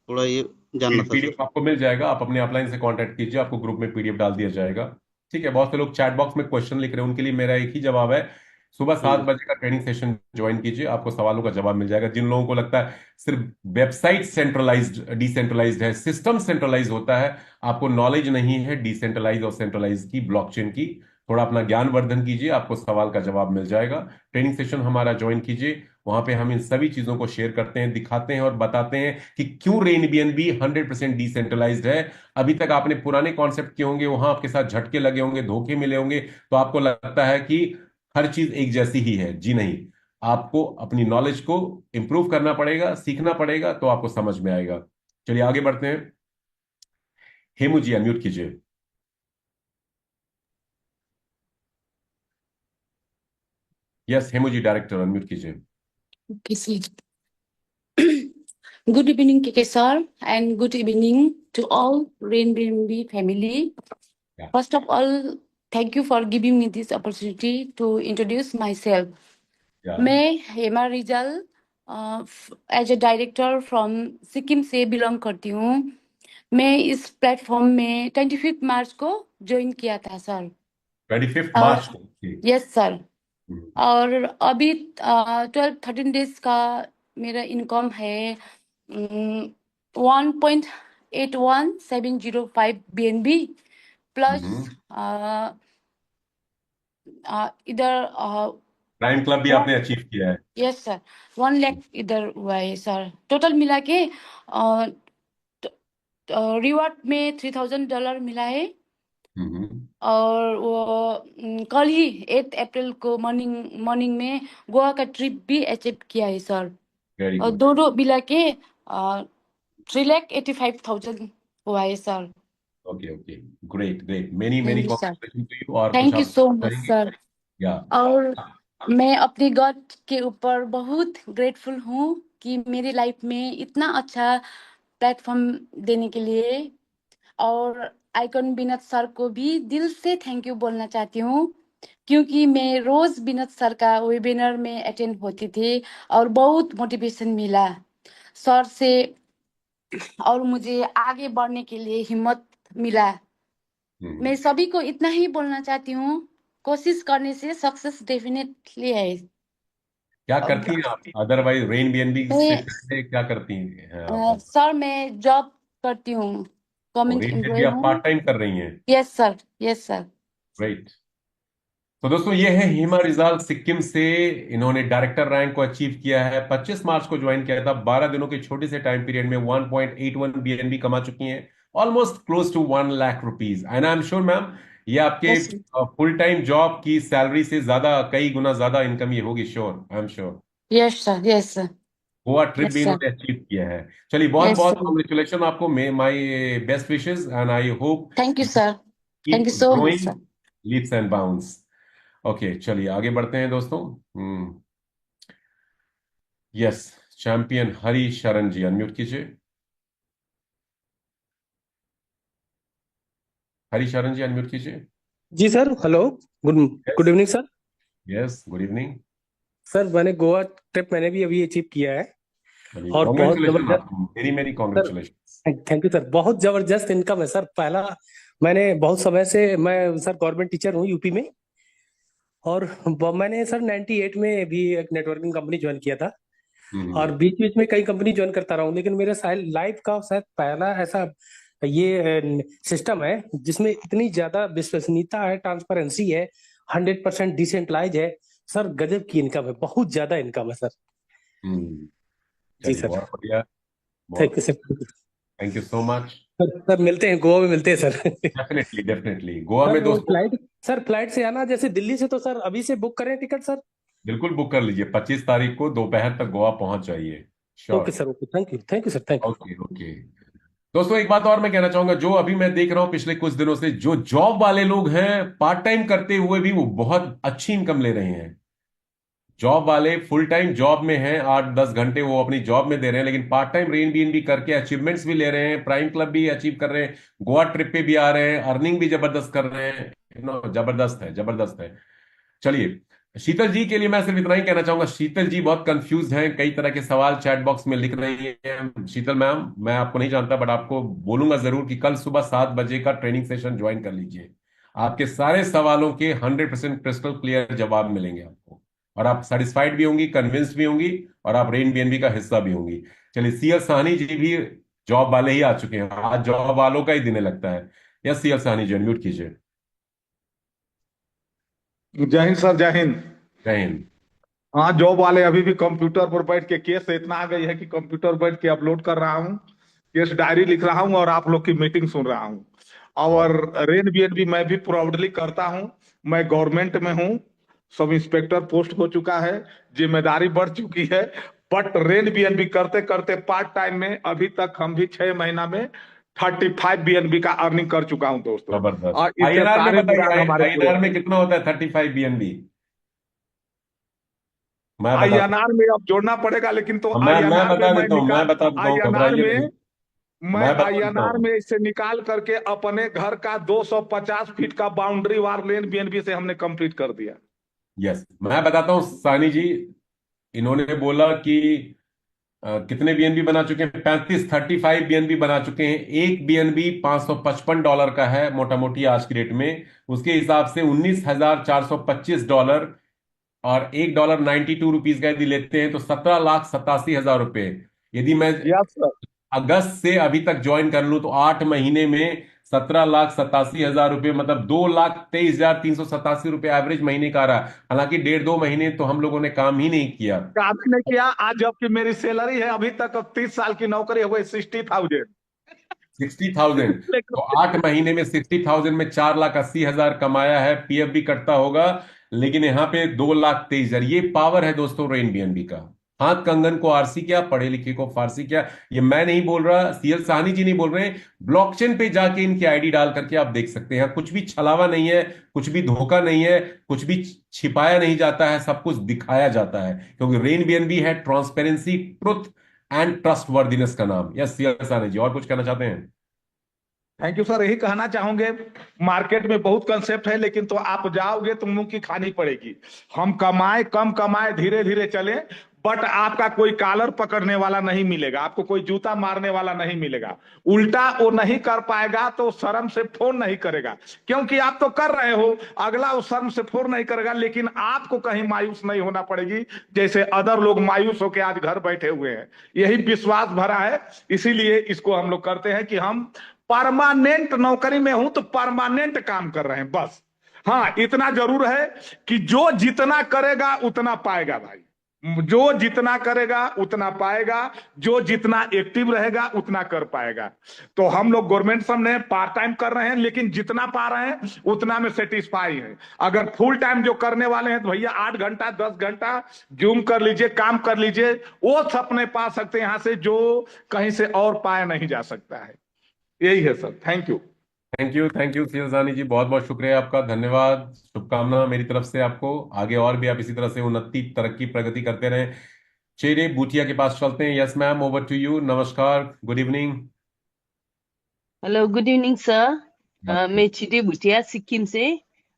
थोड़ा ये जानना था सर। पीडीएफ आपको मिल जाएगा, आप अपने अपलाइन से कांटेक्ट कीजिए, आपको ग्रुप में पीडीएफ डाल दिया जाएगा। ठीक है, बहुत से लोग चैट बॉक्स में क्वेश्चन लिख रहे हैं, उनके लिए मेरा एक ही जवाब है, सुबह सात हम्म। बजे का ट्रेनिंग सेशन ज्वाइन कीजिए, आपको सवालों का जवाब मिल जाएगा। जिन लोगों को लगता है सिर्फ वेबसाइट सेंट्रलाइज्ड डिसेंट्रलाइज्ड है, सिस्टम सेंट्रलाइज होता है, आपको नॉलेज नहीं है डिसेंट्रलाइज और सेंट्रलाइज की, ब्लॉकचेन की, थोड़ा अपना ज्ञान वर्धन कीजिए, आपको सवाल का जवाब मिल जाएगा। ट्रेनिंग सेशन हमारा ज्वाइन कीजिए, वहां पे हम इन सभी चीजों को शेयर करते हैं, दिखाते हैं और बताते हैं कि क्यों रेन बीएनबी 100% डिसेंट्रलाइज्ड है। अभी तक आपने पुराने कॉन्सेप्ट किए होंगे, वहां आपके साथ झटके लगे होंगे, धोखे मिले होंगे, तो आपको लगता है कि हर चीज एक जैसी ही है। जी नहीं, आपको अपनी नॉलेज को इंप्रूव करना पड़ेगा, सीखना पड़ेगा, तो आपको समझ में आएगा। चलिए आगे बढ़ते हैं। हेमू जी, अनम्यूट कीजिए। यस हेमू जी, डायरेक्टर, अनम्यूट कीजिए। Okay, sir. Good evening, KK sir, and good evening to all Rainbow family. Yeah. First of all, thank you for giving me this opportunity to introduce myself. Yeah. मैं Hema Rijal as a director from Sikkim से belong करती हूँ। मैं इस platform में 25 मार्च को join किया था सर। 25 मार्च को? Yes sir. हम्म। और अभी 12-13 डेज का मेरा इनकम है 1.81705 BNB प्लस इधर क्लाइंट क्लब भी आपने अचीव किया है? यस सर, 1 लाख इधर हुआ है सर। टोटल मिला के रिवॉर्ड में $3000 मिला है। और वो कल ही 8 अप्रैल को मॉर्निंग में गोवा का ट्रिप भी अचीव किया है सर। वेरी और गुड। दोनों मिला के 3,85,000 हुआ है sir. Okay okay, great great, many many thank you sir. Congratulation to you. और कुछ थैंक यू आप सो मच करेंगे? सर। या और मैं अपने गॉड के ऊपर बहुत ग्रेटफुल हूँ कि मेरी लाइफ में इतना अच्छा प्लेटफॉर्म देने के लिए। और आइकन विनोद सर को भी दिल से थैंक यू बोलना चाहती हूँ, क्योंकि मैं रोज विनोद सर का वेबिनार में अटेंड होती थी और बहुत मोटिवेशन मिला सर से, और मुझे आगे बढ़ने के लिए हिम्मत मिला। मैं सभी को इतना ही बोलना चाहती हूँ, कोशिश करने से सक्सेस डेफिनेटली है। क्या करती हैं आप अदरवाइज रेन बीएनबी से मैं पहले क्या करती हैं आप? सर मैं जॉब करती हूँ, गवर्नमेंट रेन बीएनबी एम्प्लॉय आप हूँ। पार्ट टाइम कर रही हैं? Yes sir, yes sir. Right. तो दोस्तों ये है हिमा रिजाल सिक्किम से। इन्होंने डायरेक्टर रैंक को अचीव किया है, 25 मार्च को ज्वाइन किया था। 12 दिनों के छोटे से टाइम पीरियड में 1.81 बीएनबी कमा चुकी हैं, almost close to 1 lakh rupees. And I am sure ma'am ये आपके यस फुल टाइम जॉब की सैलरी से ज्यादा, कई गुना ज्यादा इनकम ये होगी, sure, I am sure. Yes sir, yes sir, Goa trip भी यस सर, इन्होंने अचीव किया है। चलिए बहुत यस बहुत सर। कॉन्ग्रेचुलेशन आपको, may my best wishes and I hope thank you sir, thank keep you so much growing sir. Leaps and bounds. Okay चलिए आगे बढ़ते हैं दोस्तों। यस, चैंपियन हरी शरण जी अनम्यूट कीजिए। हरी शरण जी अनम्यूट कीजिए। जी sir, hello. Good good yes. Evening sir. Yes good evening. Sir मैंने गोवा ट्रिप मैंने भी अभी अचीव किया है चलिए और बहुत कॉन्ग्रेचुलेशन जबरदस्त। आपको, मेरी मेरी sir congratulation. Thank you sir, बहुत जबरदस्त इनकम है सर। पहला मैंने बहुत समय से, मैं सर गवर्नमेंट टीचर हूँ यूपी में, और मैंने सर 98 में भी एक नेटवर्किंग कंपनी ज्वाइन किया था, और बीच बीच में कई कंपनी ज्वाइन करता रहा हूँ। लेकिन मेरे शायद लाइफ का शायद पहला ऐसा ये सिस्टम है जिसमें इतनी ज्यादा विश्वसनीयता है, ट्रांसपेरेंसी है, 100% डिसेंट्रलाइज है। सर गजब की इनकम है, बहुत ज्यादा इनकम है सर। जी चलिए सर, बहुत बढ़िया, थैंक बहुत you sir. Thank you so much. Sir मिलते हैं, गोवा में मिलते हैं sir. Definitely definitely Goa sir में वो दोस्तों फ्लाइट, सर फ्लाइट से आना जैसे दिल्ली से, तो सर अभी से बुक करें टिकट सर? बिल्कुल बुक कर लीजिए, 25 तारीख को दोपहर तक गोवा पहुंच जाइए। Okay sure. Sir, okay, thank you sir, thank you. Okay okay. दोस्तों एक बात और मैं कहना चाहूंगा, जो अभी मैं देख रहा हूं पिछले कुछ दिनों से, जो जॉब वाले लोग हैं पार्ट टाइम करते हुए भी वो बहुत अच्छी इनकम ले रहे हैं। जॉब वाले फुल टाइम जॉब में हैं, 8-10 घंटे वो अपनी जॉब में दे रहे हैं, लेकिन पार्ट टाइम रेन बीएनबी करके अचीवमेंट्स भी ले रहे हैं, प्राइम क्लब भी अचीव कर रहे हैं, गोवा ट्रिप पे भी आ रहे हैं, अर्निंग भी जबरदस्त कर रहे हैं। जबरदस्त है, जबरदस्त है। चलिए शीतल जी के लिए मैं सिर्फ इतना ही कहना चाहूंगा, शीतल जी बहुत कंफ्यूज हैं, कई तरह के सवाल चैट बॉक्स में लिख रही हैं। शीतल मैम मैं आपको नहीं जानता, बट आपको बोलूंगा जरूर कि कल सुबह 7 बजे का ट्रेनिंग सेशन ज्वाइन कर लीजिए। आपके सारे सवालों के 100% क्रिस्टल क्लियर जवाब मिलेंगे आपको, और आप सेटिस्फाइड भी होंगी, कन्विंस्ड भी होंगी, और आप रेन बीएनबी का हिस्सा भी होंगी। चलिए सीएल साहनी जी भी जॉब वाले ही आ चुके हैं, आज जॉब वालों का ही दिन लगता है। Yes CL Sahni ji unmute कीजिए। जय हिंद सर, जय हिंद। जय हिंद। हाँ, जॉब वाले अभी भी कंप्यूटर पर बैठ के केस इतना आ गई है कि कंप्यूटर बैठ के अपलोड कर रहा हूँ, केस डायरी लिख रहा हूँ और आप लोग की मीटिंग सुन रहा हूँ। और रेन बीएनबी मैं भी प्राउडली करता हूँ। मैं गवर्नमेंट में हूँ, सब इंस्पेक्टर पोस्ट हो चुका है, जिम्मेदारी बढ़ चुकी है। बट रेन बीएनबी करते करते पार्ट टाइम में अभी तक हम भी 6 महीना में 35 बीएनबी का अर्निंग कर चुका हूँ दोस्तों। जबरदस्त। और इससे आईएनआर में सारे मुराद बताइए, हमारे पूरे आईएनआर हैं। में कितना होता है 35 बीएनबी? मैं बताता आईएनआर में अब जोड़ना पड़ेगा, लेकिन तो हूँ, मैं आईएनआर में बता मैं देता हूँ, मैं निकाल बता देता हूँ, आईएनआर घबराइए में नहीं। मैं मैं बता देता आईएनआर हूँ। में इसे निकाल करके अपने घर का 250 फीट का बाउंड्री वार लेन बीएनबी से हमने कंप्लीट कर दिया। यस मैं बताता हूँ सानी जी। इन्होंने बोला कि कितने बीएनबी बना चुके हैं, 35 बीएनबी बना चुके हैं। एक बीएनबी $555 का है मोटा मोटी आज की डेट में, उसके हिसाब से $19,425, और $1.92 का यदि लेते हैं तो 17,87,000 रुपए। यदि मैं यस सर। अगस्त से अभी तक ज्वाइन कर लूं तो 8 महीने में 17,87,000 रुपये, मतलब 2,23,387 रुपये एवरेज महीने का आ रहा है। हालांकि 1.5-2 महीने तो हम लोगों ने काम ही नहीं किया। काफी नहीं किया, आज जबकि मेरी सैलरी है अभी तक 30 साल की नौकरी हो गई 60,000। 60,000, तो 8 महीने में 60,000 में 4,80,000 कमाया है, पीएफ भी कटता होगा, लेकिन यहाँ पे 2,23,000। ये पावर है दोस्तों रेन बीएनबी का। हाथ कंगन को आरसी क्या, पढ़े लिखे को फारसी क्या, ये मैं नहीं बोल रहा, सीएल साहनी जी नहीं बोल रहे हैं। ब्लॉकचेन पे जाके इनकी आईडी डाल करके आप देख सकते हैं, कुछ भी छलावा नहीं है, कुछ भी धोखा नहीं है, कुछ भी छिपाया नहीं जाता है, सब कुछ दिखाया जाता है, क्योंकि रेन बीएनबी है transparency, truth and trust worthiness का नाम। यस यस सानी जी, और कुछ कहना चाहते हैं? थैंक यू सर, यही कहना चाहूंगे। मार्केट में बहुत कंसेप्ट है, लेकिन तो आप जाओगे तो मुंह की खानी पड़ेगी। हम कमाए कम कमाए धीरे धीरे चले, बट आपका कोई कॉलर पकड़ने वाला नहीं मिलेगा, आपको कोई जूता मारने वाला नहीं मिलेगा। उल्टा वो नहीं कर पाएगा तो शर्म से फोन नहीं करेगा, क्योंकि आप तो कर रहे हो, अगला वो शर्म से फोन नहीं करेगा। लेकिन आपको कहीं मायूस नहीं होना पड़ेगी, जैसे अदर लोग मायूस होकर आज घर बैठे हुए हैं। यही विश्वास भरा है, इसीलिए इसको हम लोग करते हैं कि हम परमानेंट नौकरी में हूं तो परमानेंट काम कर रहे हैं बस। हाँ, इतना जरूर है कि जो जितना करेगा उतना पाएगा भाई। जो जितना करेगा उतना पाएगा, जो जितना एक्टिव रहेगा उतना कर पाएगा। तो हम लोग गवर्नमेंट सामने पार्ट टाइम कर रहे हैं, लेकिन जितना पा रहे हैं उतना में सेटिस्फाई है। अगर फुल टाइम जो करने वाले हैं तो भैया 8 घंटा 10 घंटा जूम कर लीजिए, काम कर लीजिए, वो सपने पा सकते हैं यहां से जो कहीं से और पाया नहीं जा सकता है। यही है sir, thank you. Thank you Siyajani ji, बहुत बहुत शुक्रिया आपका, धन्यवाद, शुभकामना मेरी तरफ से आपको। आगे और भी आप इसी तरह से उन्नति, तरक्की, प्रगति करते रहें। चेरे बूटिया के पास चलते हैं। Yes ma'am, over to you. नमस्कार, good evening. Hello, good evening sir. मैं चिटे भुटिया सिक्किम से।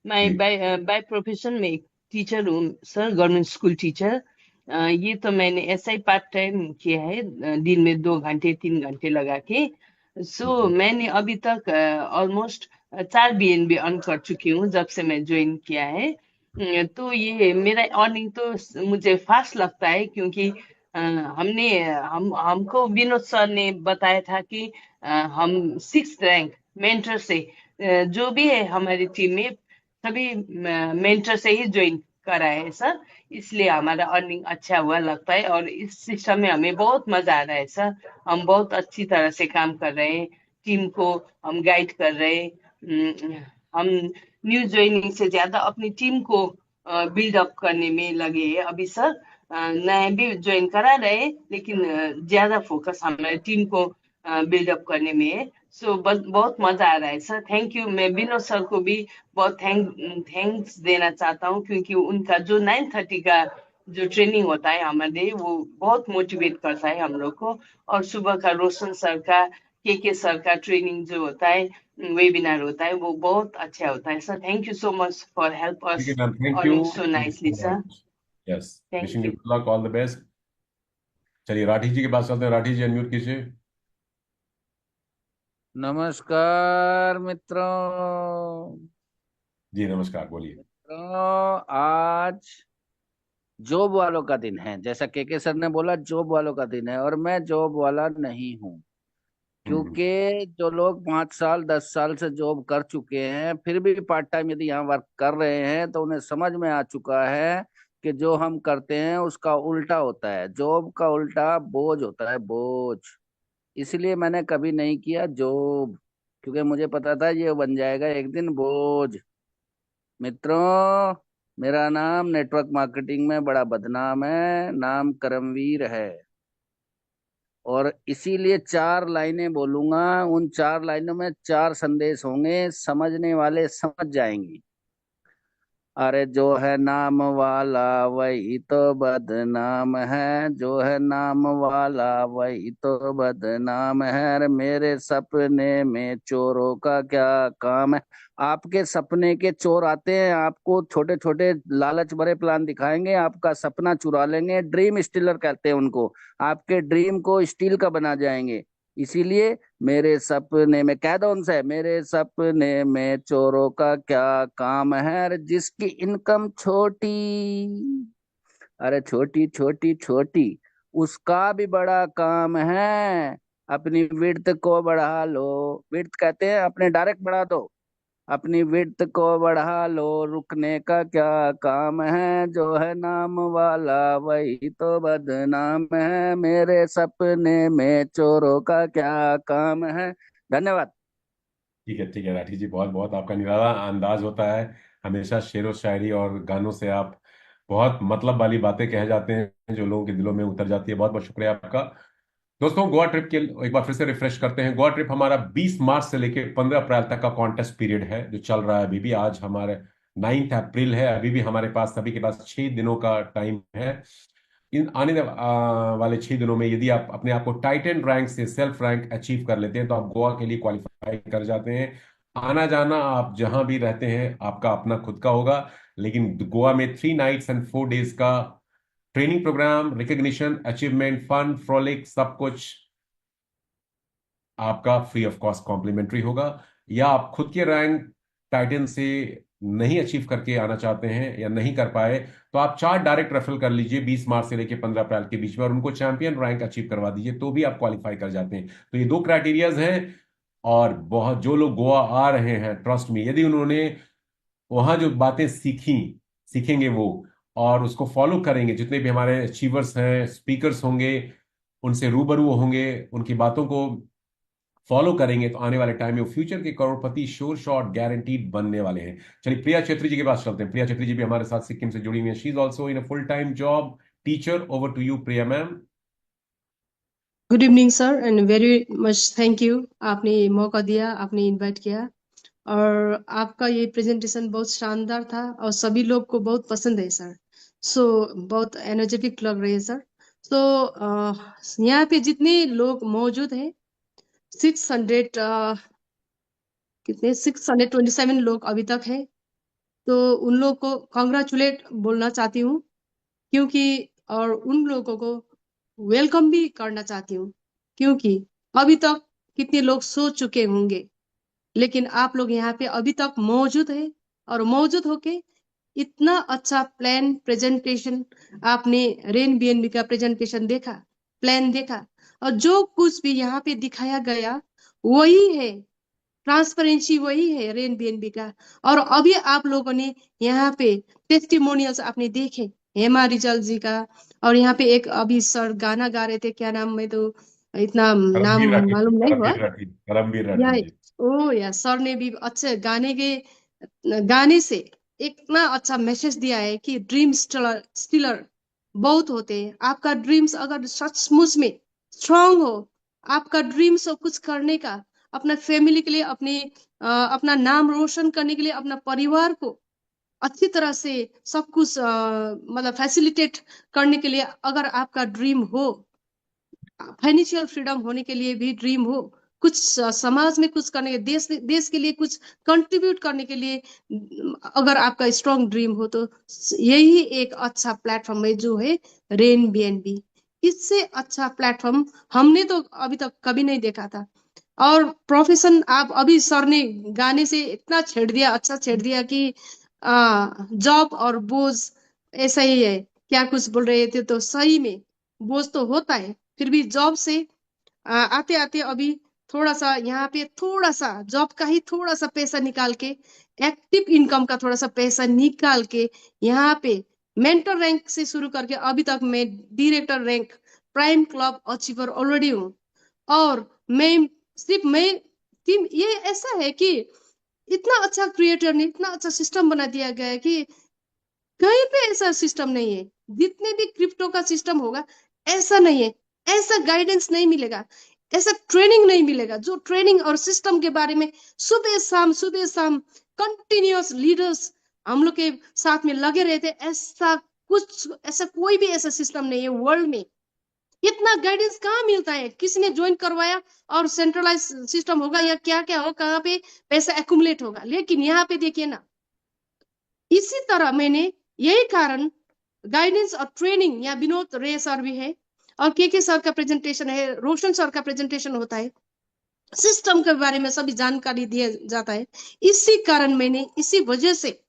मैं बाय प्रोफेशन में एक टीचर हूँ सर, गवर्नमेंट स्कूल टीचर। ये तो मैंने ऐसा ही पार्ट टाइम किया है, दिन में 2 घंटे 3 घंटे लगा के। मैंने अभी तक ऑलमोस्ट 4 BNB अर्न कर चुकी हूँ जब से मैं ज्वाइन किया है। तो ये मेरा अर्निंग तो मुझे फास्ट लगता है, क्योंकि हमको विनोद सर ने बताया था कि हम 6th रैंक मेंटर से, जो भी है हमारी टीम में सभी मेंटर से ही ज्वाइन करा है सर। इसलिए हमारा अर्निंग अच्छा हुआ लगता है, और इस सिस्टम में हमें बहुत मजा आ रहा है सर। हम बहुत अच्छी तरह से काम कर रहे हैं, टीम को हम गाइड कर रहे हैं। हम न्यू ज्वाइनिंग से ज्यादा अपनी टीम को बिल्डअप करने में लगे हैं अभी सर। नया भी ज्वाइन करा रहे हैं, लेकिन ज्यादा फोकस हमारे टीम को बिल्डअप करने में है। बहुत मजा आ रहा है सर, थैंक यू। मैं विनोद सर को भी बहुत थैंक्स देना चाहता हूँ, क्योंकि उनका जो 9:30 का जो ट्रेनिंग होता है हमारे, वो बहुत मोटिवेट करता है हम लोग को। और सुबह का रोशन सर का, के सर का ट्रेनिंग जो होता है, वेबिनार होता है, वो बहुत अच्छा होता है sir. Thank you so much for help ठीक है अस ma'am, thank you. Earning so nicely sir. Yes, thank wishing you you. Good luck, all the best. चलिए राठी जी के पास चलते हैं। राठी जी, अनम्यूट कीजिए। नमस्कार मित्रों। जी नमस्कार, बोलिए। आज जॉब वालों का दिन है, जैसा के सर ने बोला, जॉब वालों का दिन है, और मैं जॉब वाला नहीं हूँ। हम्म। क्योंकि जो लोग 5 साल 10 साल से जॉब कर चुके हैं, फिर भी पार्ट टाइम यदि यहाँ वर्क कर रहे हैं, तो उन्हें समझ में आ चुका है कि जो हम करते हैं उसका उल्टा होता है। जॉब का उल्टा बोझ होता है, बोझ। इसलिए मैंने कभी नहीं किया जॉब, क्योंकि मुझे पता था ये बन जाएगा एक दिन बोझ। मित्रों, मेरा नाम नेटवर्क मार्केटिंग में बड़ा बदनाम है, नाम करमवीर है। और इसीलिए 4 लाइनें बोलूंगा, उन 4 लाइनों में 4 संदेश होंगे, समझने वाले समझ जाएंगे। अरे जो है नाम वाला वही तो बदनाम है, जो है नाम वाला वही तो बदनाम है। अरे मेरे सपने में चोरों का क्या काम है। आपके सपने के चोर आते हैं, आपको छोटे छोटे लालच भरे प्लान दिखाएंगे, आपका सपना चुरा लेंगे। ड्रीम स्टीलर कहते हैं उनको। आपके ड्रीम को स्टील का बना जाएंगे। इसीलिए मेरे सपने में, कह दो उनसे, मेरे सपने में चोरों का क्या काम है। अरे जिसकी इनकम छोटी, अरे छोटी छोटी छोटी, उसका भी बड़ा काम है। अपनी विड्थ को बढ़ा लो, विड्थ कहते हैं अपने, डायरेक्ट बढ़ा दो। अपनी विड्थ को बढ़ा लो, रुकने का क्या काम है। जो है नाम वाला वही तो बदनाम है, मेरे सपने में चोरों का क्या काम है। धन्यवाद। ठीक है राठी जी, बहुत बहुत आपका निराला अंदाज होता है। हमेशा शेरो शायरी और गानों से आप बहुत मतलब वाली बातें कह जाते हैं जो लोगों के दिलों में उतर जाती है। बहुत बहुत शुक्रिया आपका। दोस्तों, गोवा ट्रिप के एक बार फिर से रिफ्रेश करते हैं। गोवा ट्रिप हमारा 20 मार्च से लेकर 15 अप्रैल तक का कॉन्टेस्ट पीरियड है जो चल रहा है अभी भी। आज हमारे 9 अप्रैल है, अभी भी हमारे पास, सभी के पास 6 दिनों का टाइम है। इन वाले 6 दिनों में यदि आप अपने आप को टाइटन रैंक से सेल्फ रैंक अचीव कर लेते हैं तो आप गोवा के लिए क्वालिफाई कर जाते हैं। आना जाना आप जहां भी रहते हैं आपका अपना खुद का होगा, लेकिन गोवा में 3 नाइट्स एंड 4 डेज का training program, recognition, achievement, fun, frolic, सब कुछ आपका फ्री ऑफ कॉस्ट कॉम्प्लीमेंट्री होगा। या आप खुद के रैंक टाइटन से नहीं अचीव करके आना चाहते हैं या नहीं कर पाए तो आप 4 डायरेक्ट रेफरल कर लीजिए 20 मार्च से लेकर 15 अप्रैल के बीच में, और उनको चैंपियन रैंक अचीव करवा दीजिए तो भी आप क्वालिफाई कर जाते हैं। तो ये 2 क्राइटेरियाज हैं। और बहुत जो लोग गोवा आ रहे हैं, ट्रस्ट में, यदि उन्होंने वहां जो बातें सीखेंगे वो, और उसको फॉलो करेंगे, जितने भी हमारे अचीवर्स हैं, स्पीकर्स होंगे, उनसे रूबरू होंगे, उनकी बातों को फॉलो करेंगे, तो आने वाले टाइम में वो फ्यूचर के करोड़पति श्योर शॉट गारंटीड बनने वाले हैं। चलिए प्रिया छेत्री जी के पास चलते हैं। प्रिया छेत्री जी भी हमारे साथ सिक्किम से जुड़ी हुई हैं। She is also in a full time job teacher. Over to you Priya ma'am. Good evening sir and very much thank you, आपने ये मौका दिया, आपने इनवाइट किया, और आपका ये प्रेजेंटेशन बहुत शानदार था और सभी लोग को बहुत पसंद है सर। सो बहुत एनर्जेटिक लग रही है सर। सो यहाँ पे जितने लोग मौजूद हैं 600 कितने 627 लोग अभी तक है, तो उन लोग को कॉन्ग्रेचुलेट बोलना चाहती हूँ, क्योंकि और उन लोगों को वेलकम भी करना चाहती हूँ, क्योंकि अभी तक कितने लोग सो चुके होंगे, लेकिन आप लोग यहाँ पे अभी तक मौजूद है, और मौजूद होके इतना अच्छा प्लान प्रेजेंटेशन आपने रेन बीएनबी का प्रेजेंटेशन देखा, प्लान देखा, और जो कुछ भी यहाँ पे दिखाया गया वही है, ट्रांसपेरेंसी वही है रेन बीएनबी का। और अभी आप लोगों ने यहाँ पे टेस्टिमोनियल्स आपने देखे हेमा रिजल जी का, और यहाँ पे एक अभी सर गाना गा रहे थे, क्या नाम, में तो इतना नाम करमबीर राठी जी, मालूम नहीं हुआ। करमबीर या राठी जी। ओ या सर ने भी अच्छे गाने से इतना अच्छा मैसेज दिया है कि ड्रीम स्टिलर बहुत होते हैं। आपका ड्रीम्स अगर सचमुच में स्ट्रांग हो, आपका ड्रीम्स हो कुछ करने का, अपना फैमिली के लिए, अपना नाम रोशन करने के लिए, अपना परिवार को अच्छी तरह से सब कुछ मतलब फैसिलिटेट करने के लिए, अगर आपका ड्रीम हो, फाइनेंशियल फ्रीडम होने के लिए भी ड्रीम हो, कुछ समाज में कुछ करने के, देश के लिए कुछ कंट्रीब्यूट करने के लिए अगर आपका स्ट्रॉन्ग ड्रीम हो, तो यही एक अच्छा प्लेटफॉर्म है जो है रेन बीएनबी। इससे अच्छा प्लेटफॉर्म हमने तो अभी तक कभी नहीं देखा था। और प्रोफेशन आप अभी सर ने गाने से इतना छेड़ दिया, अच्छा छेड़ दिया कि जॉब और बोझ ऐसा ही है, क्या कुछ बोल रहे थे, तो सही में बोझ तो होता है, फिर भी जॉब से आते आते अभी थोड़ा सा यहाँ पे थोड़ा सा जॉब का ही थोड़ा सा पैसा निकाल के, एक्टिव इनकम का थोड़ा सा पैसा निकाल के, यहाँ पे मेंटर रैंक से शुरू करके अभी तक मैं director rank prime club achiever already हूँ। और मैं टीम ये ऐसा है कि इतना अच्छा क्रिएटर ने इतना अच्छा सिस्टम बना दिया गया है कि कहीं पे ऐसा सिस्टम नहीं है, जितने भी क्रिप्टो का सिस्टम होगा ऐसा नहीं है, ऐसा गाइडेंस नहीं मिलेगा, ऐसा ट्रेनिंग नहीं मिलेगा, जो ट्रेनिंग और सिस्टम के बारे में सुबह शाम कंटिन्यूअस लीडर्स हम लोग के साथ में लगे रहते, ऐसा कोई भी ऐसा सिस्टम नहीं है वर्ल्ड में। इतना गाइडेंस कहाँ मिलता है, किसी ने ज्वाइन करवाया और सेंट्रलाइज सिस्टम होगा या क्या क्या होगा, कहाँ पे पैसा एक्यूमुलेट होगा, लेकिन यहाँ पे देखिए ना, इसी तरह मैंने यही कारण गाइडेंस और ट्रेनिंग, या विनोद रे सर भी है और के सर का प्रेजेंटेशन है, रोशन सर का प्रेजेंटेशन होता है, सिस्टम के बारे में सभी जानकारी दिया जाता है। इसी कारण मैंने इसी वजह से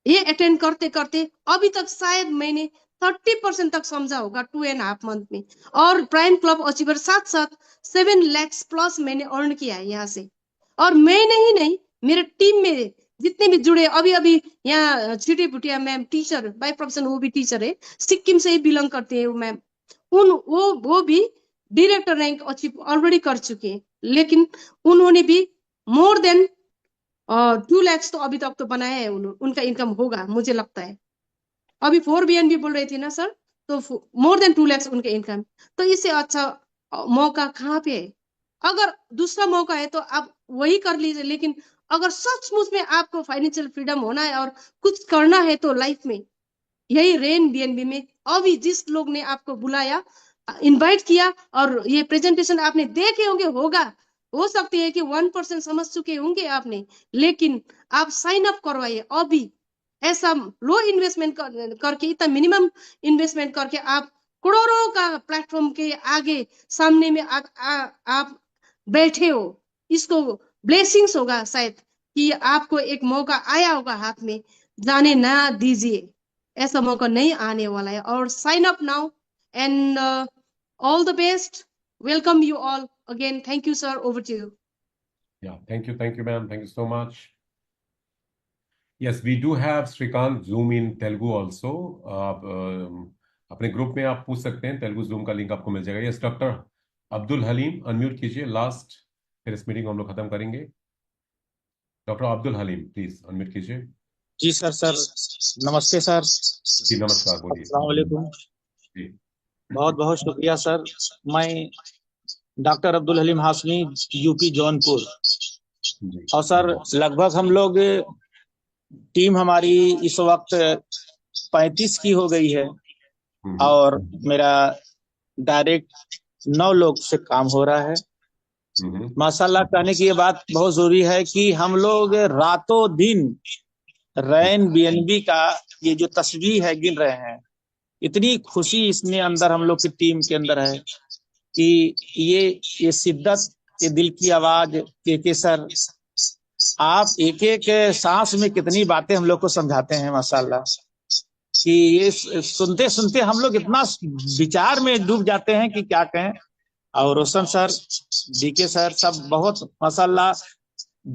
ये अटेंड करते करते अभी तक शायद मैंने 30% तक समझा होगा 2.5 मंथ में। और प्राइम क्लब अचीवर साथ साथ 7 लाख प्लस मैंने अर्न किया है यहाँ से। और मैं नहीं, मेरे टीम में जितने भी जुड़े, अभी अभी यहाँ Chhiti Bhutia ma'am teacher by profession, वो भी टीचर है, सिक्किम से ही बिलोंग करते हैं वो मैम, वो भी डायरेक्टर रैंक अचीव ऑलरेडी कर चुके हैं, लेकिन उन्होंने भी मोर देन 2 लाख तो अभी तक तो बनाया है, उनका इनकम होगा मुझे लगता है। अभी 4 BNB बोल रही थी ना सर, तो मोर देन 2 लाख उनके इनकम। तो इससे अच्छा मौका कहाँ पे है? अगर दूसरा मौका है तो आप वही कर लीजिए, लेकिन अगर सचमुच में आपको फाइनेंशियल फ्रीडम होना है और कुछ करना है तो लाइफ में, यही रेन बीएनबी में अभी जिस लोग ने आपको बुलाया, इनवाइट किया, और ये प्रेजेंटेशन आपने देखे होंगे, हो सकती है कि 1% समझ चुके होंगे आपने, लेकिन आप साइन अप करवाइए अभी। ऐसा लो इन्वेस्टमेंट करके, इतना मिनिमम इन्वेस्टमेंट करके आप करोड़ों का प्लेटफॉर्म के आगे सामने में आप बैठे हो। इसको ब्लेसिंग्स होगा शायद कि आपको एक मौका आया होगा हाथ में, जाने ना दीजिए, ऐसा मौका नहीं आने वाला है। और sign up now and all the best, welcome you all again, thank you sir, over to you. Yeah, thank you, ma'am. Thank you so much. Yes, we do have Srikant Zoom in Telugu also. आप अपने group में आप पूछ सकते हैं, Telugu zoom का link आपको मिल जाएगा। Yes, doctor Abdul Halim unmute कीजिए लास्ट, फिर इस मीटिंग को हम लोग खत्म करेंगे। Doctor Abdul Halim please unmute कीजिए। जी सर। नमस्ते सर। जी नमस्कार, बोलिए। अस्सलाम वालेकुम। जी बहुत बहुत शुक्रिया सर। मैं डॉक्टर अब्दुल हलीम हाशमी, यूपी जौनपुर। जी और सर लगभग हम लोग टीम हमारी इस वक्त 35 की हो गई है, और मेरा डायरेक्ट 9 लोग से काम हो रहा है। माशाल्लाह, कहने की ये बात बहुत जरूरी है कि हम लोग रातों दिन रैन बीएनबी का ये जो तस्वीर है गिन रहे हैं। इतनी खुशी इसमें अंदर हम लोग की टीम के अंदर है कि ये शिद्दत, ये दिल की आवाज के सर, आप एक एक सांस में कितनी बातें हम लोग को समझाते हैं माशाल्लाह, कि ये सुनते सुनते हम लोग इतना विचार में डूब जाते हैं कि क्या कहें। और रोशन सर, डीके सर, सब बहुत माशाल्लाह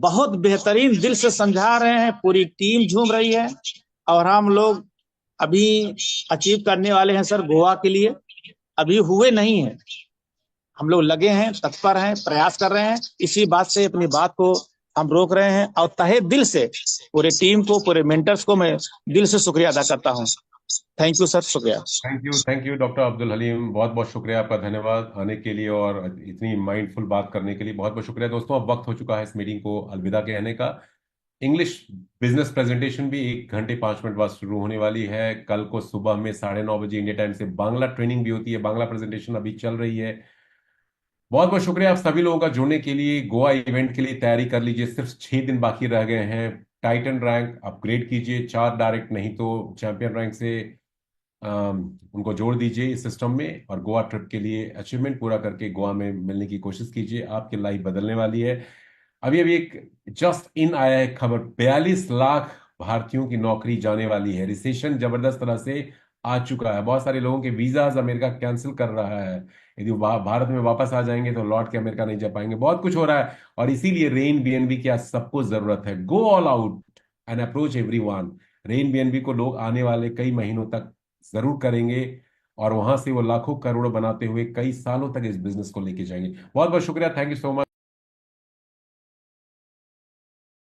बहुत बेहतरीन दिल से समझा रहे हैं। पूरी टीम झूम रही है, और हम लोग अभी अचीव करने वाले हैं सर गोवा के लिए। अभी हुए नहीं है, हम लोग लगे हैं, तत्पर हैं, प्रयास कर रहे हैं। इसी बात से अपनी बात को हम रोक रहे हैं, और तहे दिल से पूरे टीम को, पूरे मेंटर्स को मैं दिल से शुक्रिया अदा करता हूं। थैंक यू सर, शुक्रिया। Thank you doctor Abdul Halim, बहुत बहुत शुक्रिया आपका, धन्यवाद आने के लिए और इतनी माइंडफुल बात करने के लिए, बहुत बहुत शुक्रिया। दोस्तों, अब वक्त हो चुका है इस मीटिंग को अलविदा कहने का। इंग्लिश बिजनेस प्रेजेंटेशन भी 1 घंटे 5 मिनट बाद शुरू होने वाली है। कल को सुबह में 9:30 बजे इंडिया टाइम से बांग्ला ट्रेनिंग भी होती है, बांग्ला प्रेजेंटेशन अभी चल रही है। बहुत बहुत शुक्रिया आप सभी लोगों का जुड़ने के लिए। गोवा इवेंट के लिए तैयारी कर लीजिए, सिर्फ 6 दिन बाकी रह गए हैं। टाइटन रैंक अपग्रेड कीजिए, 4 डायरेक्ट नहीं तो चैंपियन रैंक से उनको जोड़ दीजिए इस सिस्टम में, और गोवा ट्रिप के लिए अचीवमेंट पूरा करके गोवा में मिलने की कोशिश कीजिए। आपकी लाइफ बदलने वाली है। अभी अभी एक जस्ट इन आया है खबर, 42 लाख भारतीयों की नौकरी जाने वाली है। रिसेशन जबरदस्त तरह से आ चुका है, बहुत सारे लोगों के वीजाज अमेरिका कैंसिल कर रहा है। यदि वो भारत में वापस आ जाएंगे तो लौट के अमेरिका नहीं जा पाएंगे। बहुत कुछ हो रहा है, और इसीलिए रेन बीएनबी की आज सबको जरूरत है। Go all out and approach everyone. Rain BNB को लोग आने वाले कई महीनों तक जरूर करेंगे, और वहां से वो लाखों करोड़ों बनाते हुए कई सालों तक इस बिजनेस को लेके जाएंगे। बहुत बहुत शुक्रिया, थैंक यू सो मच।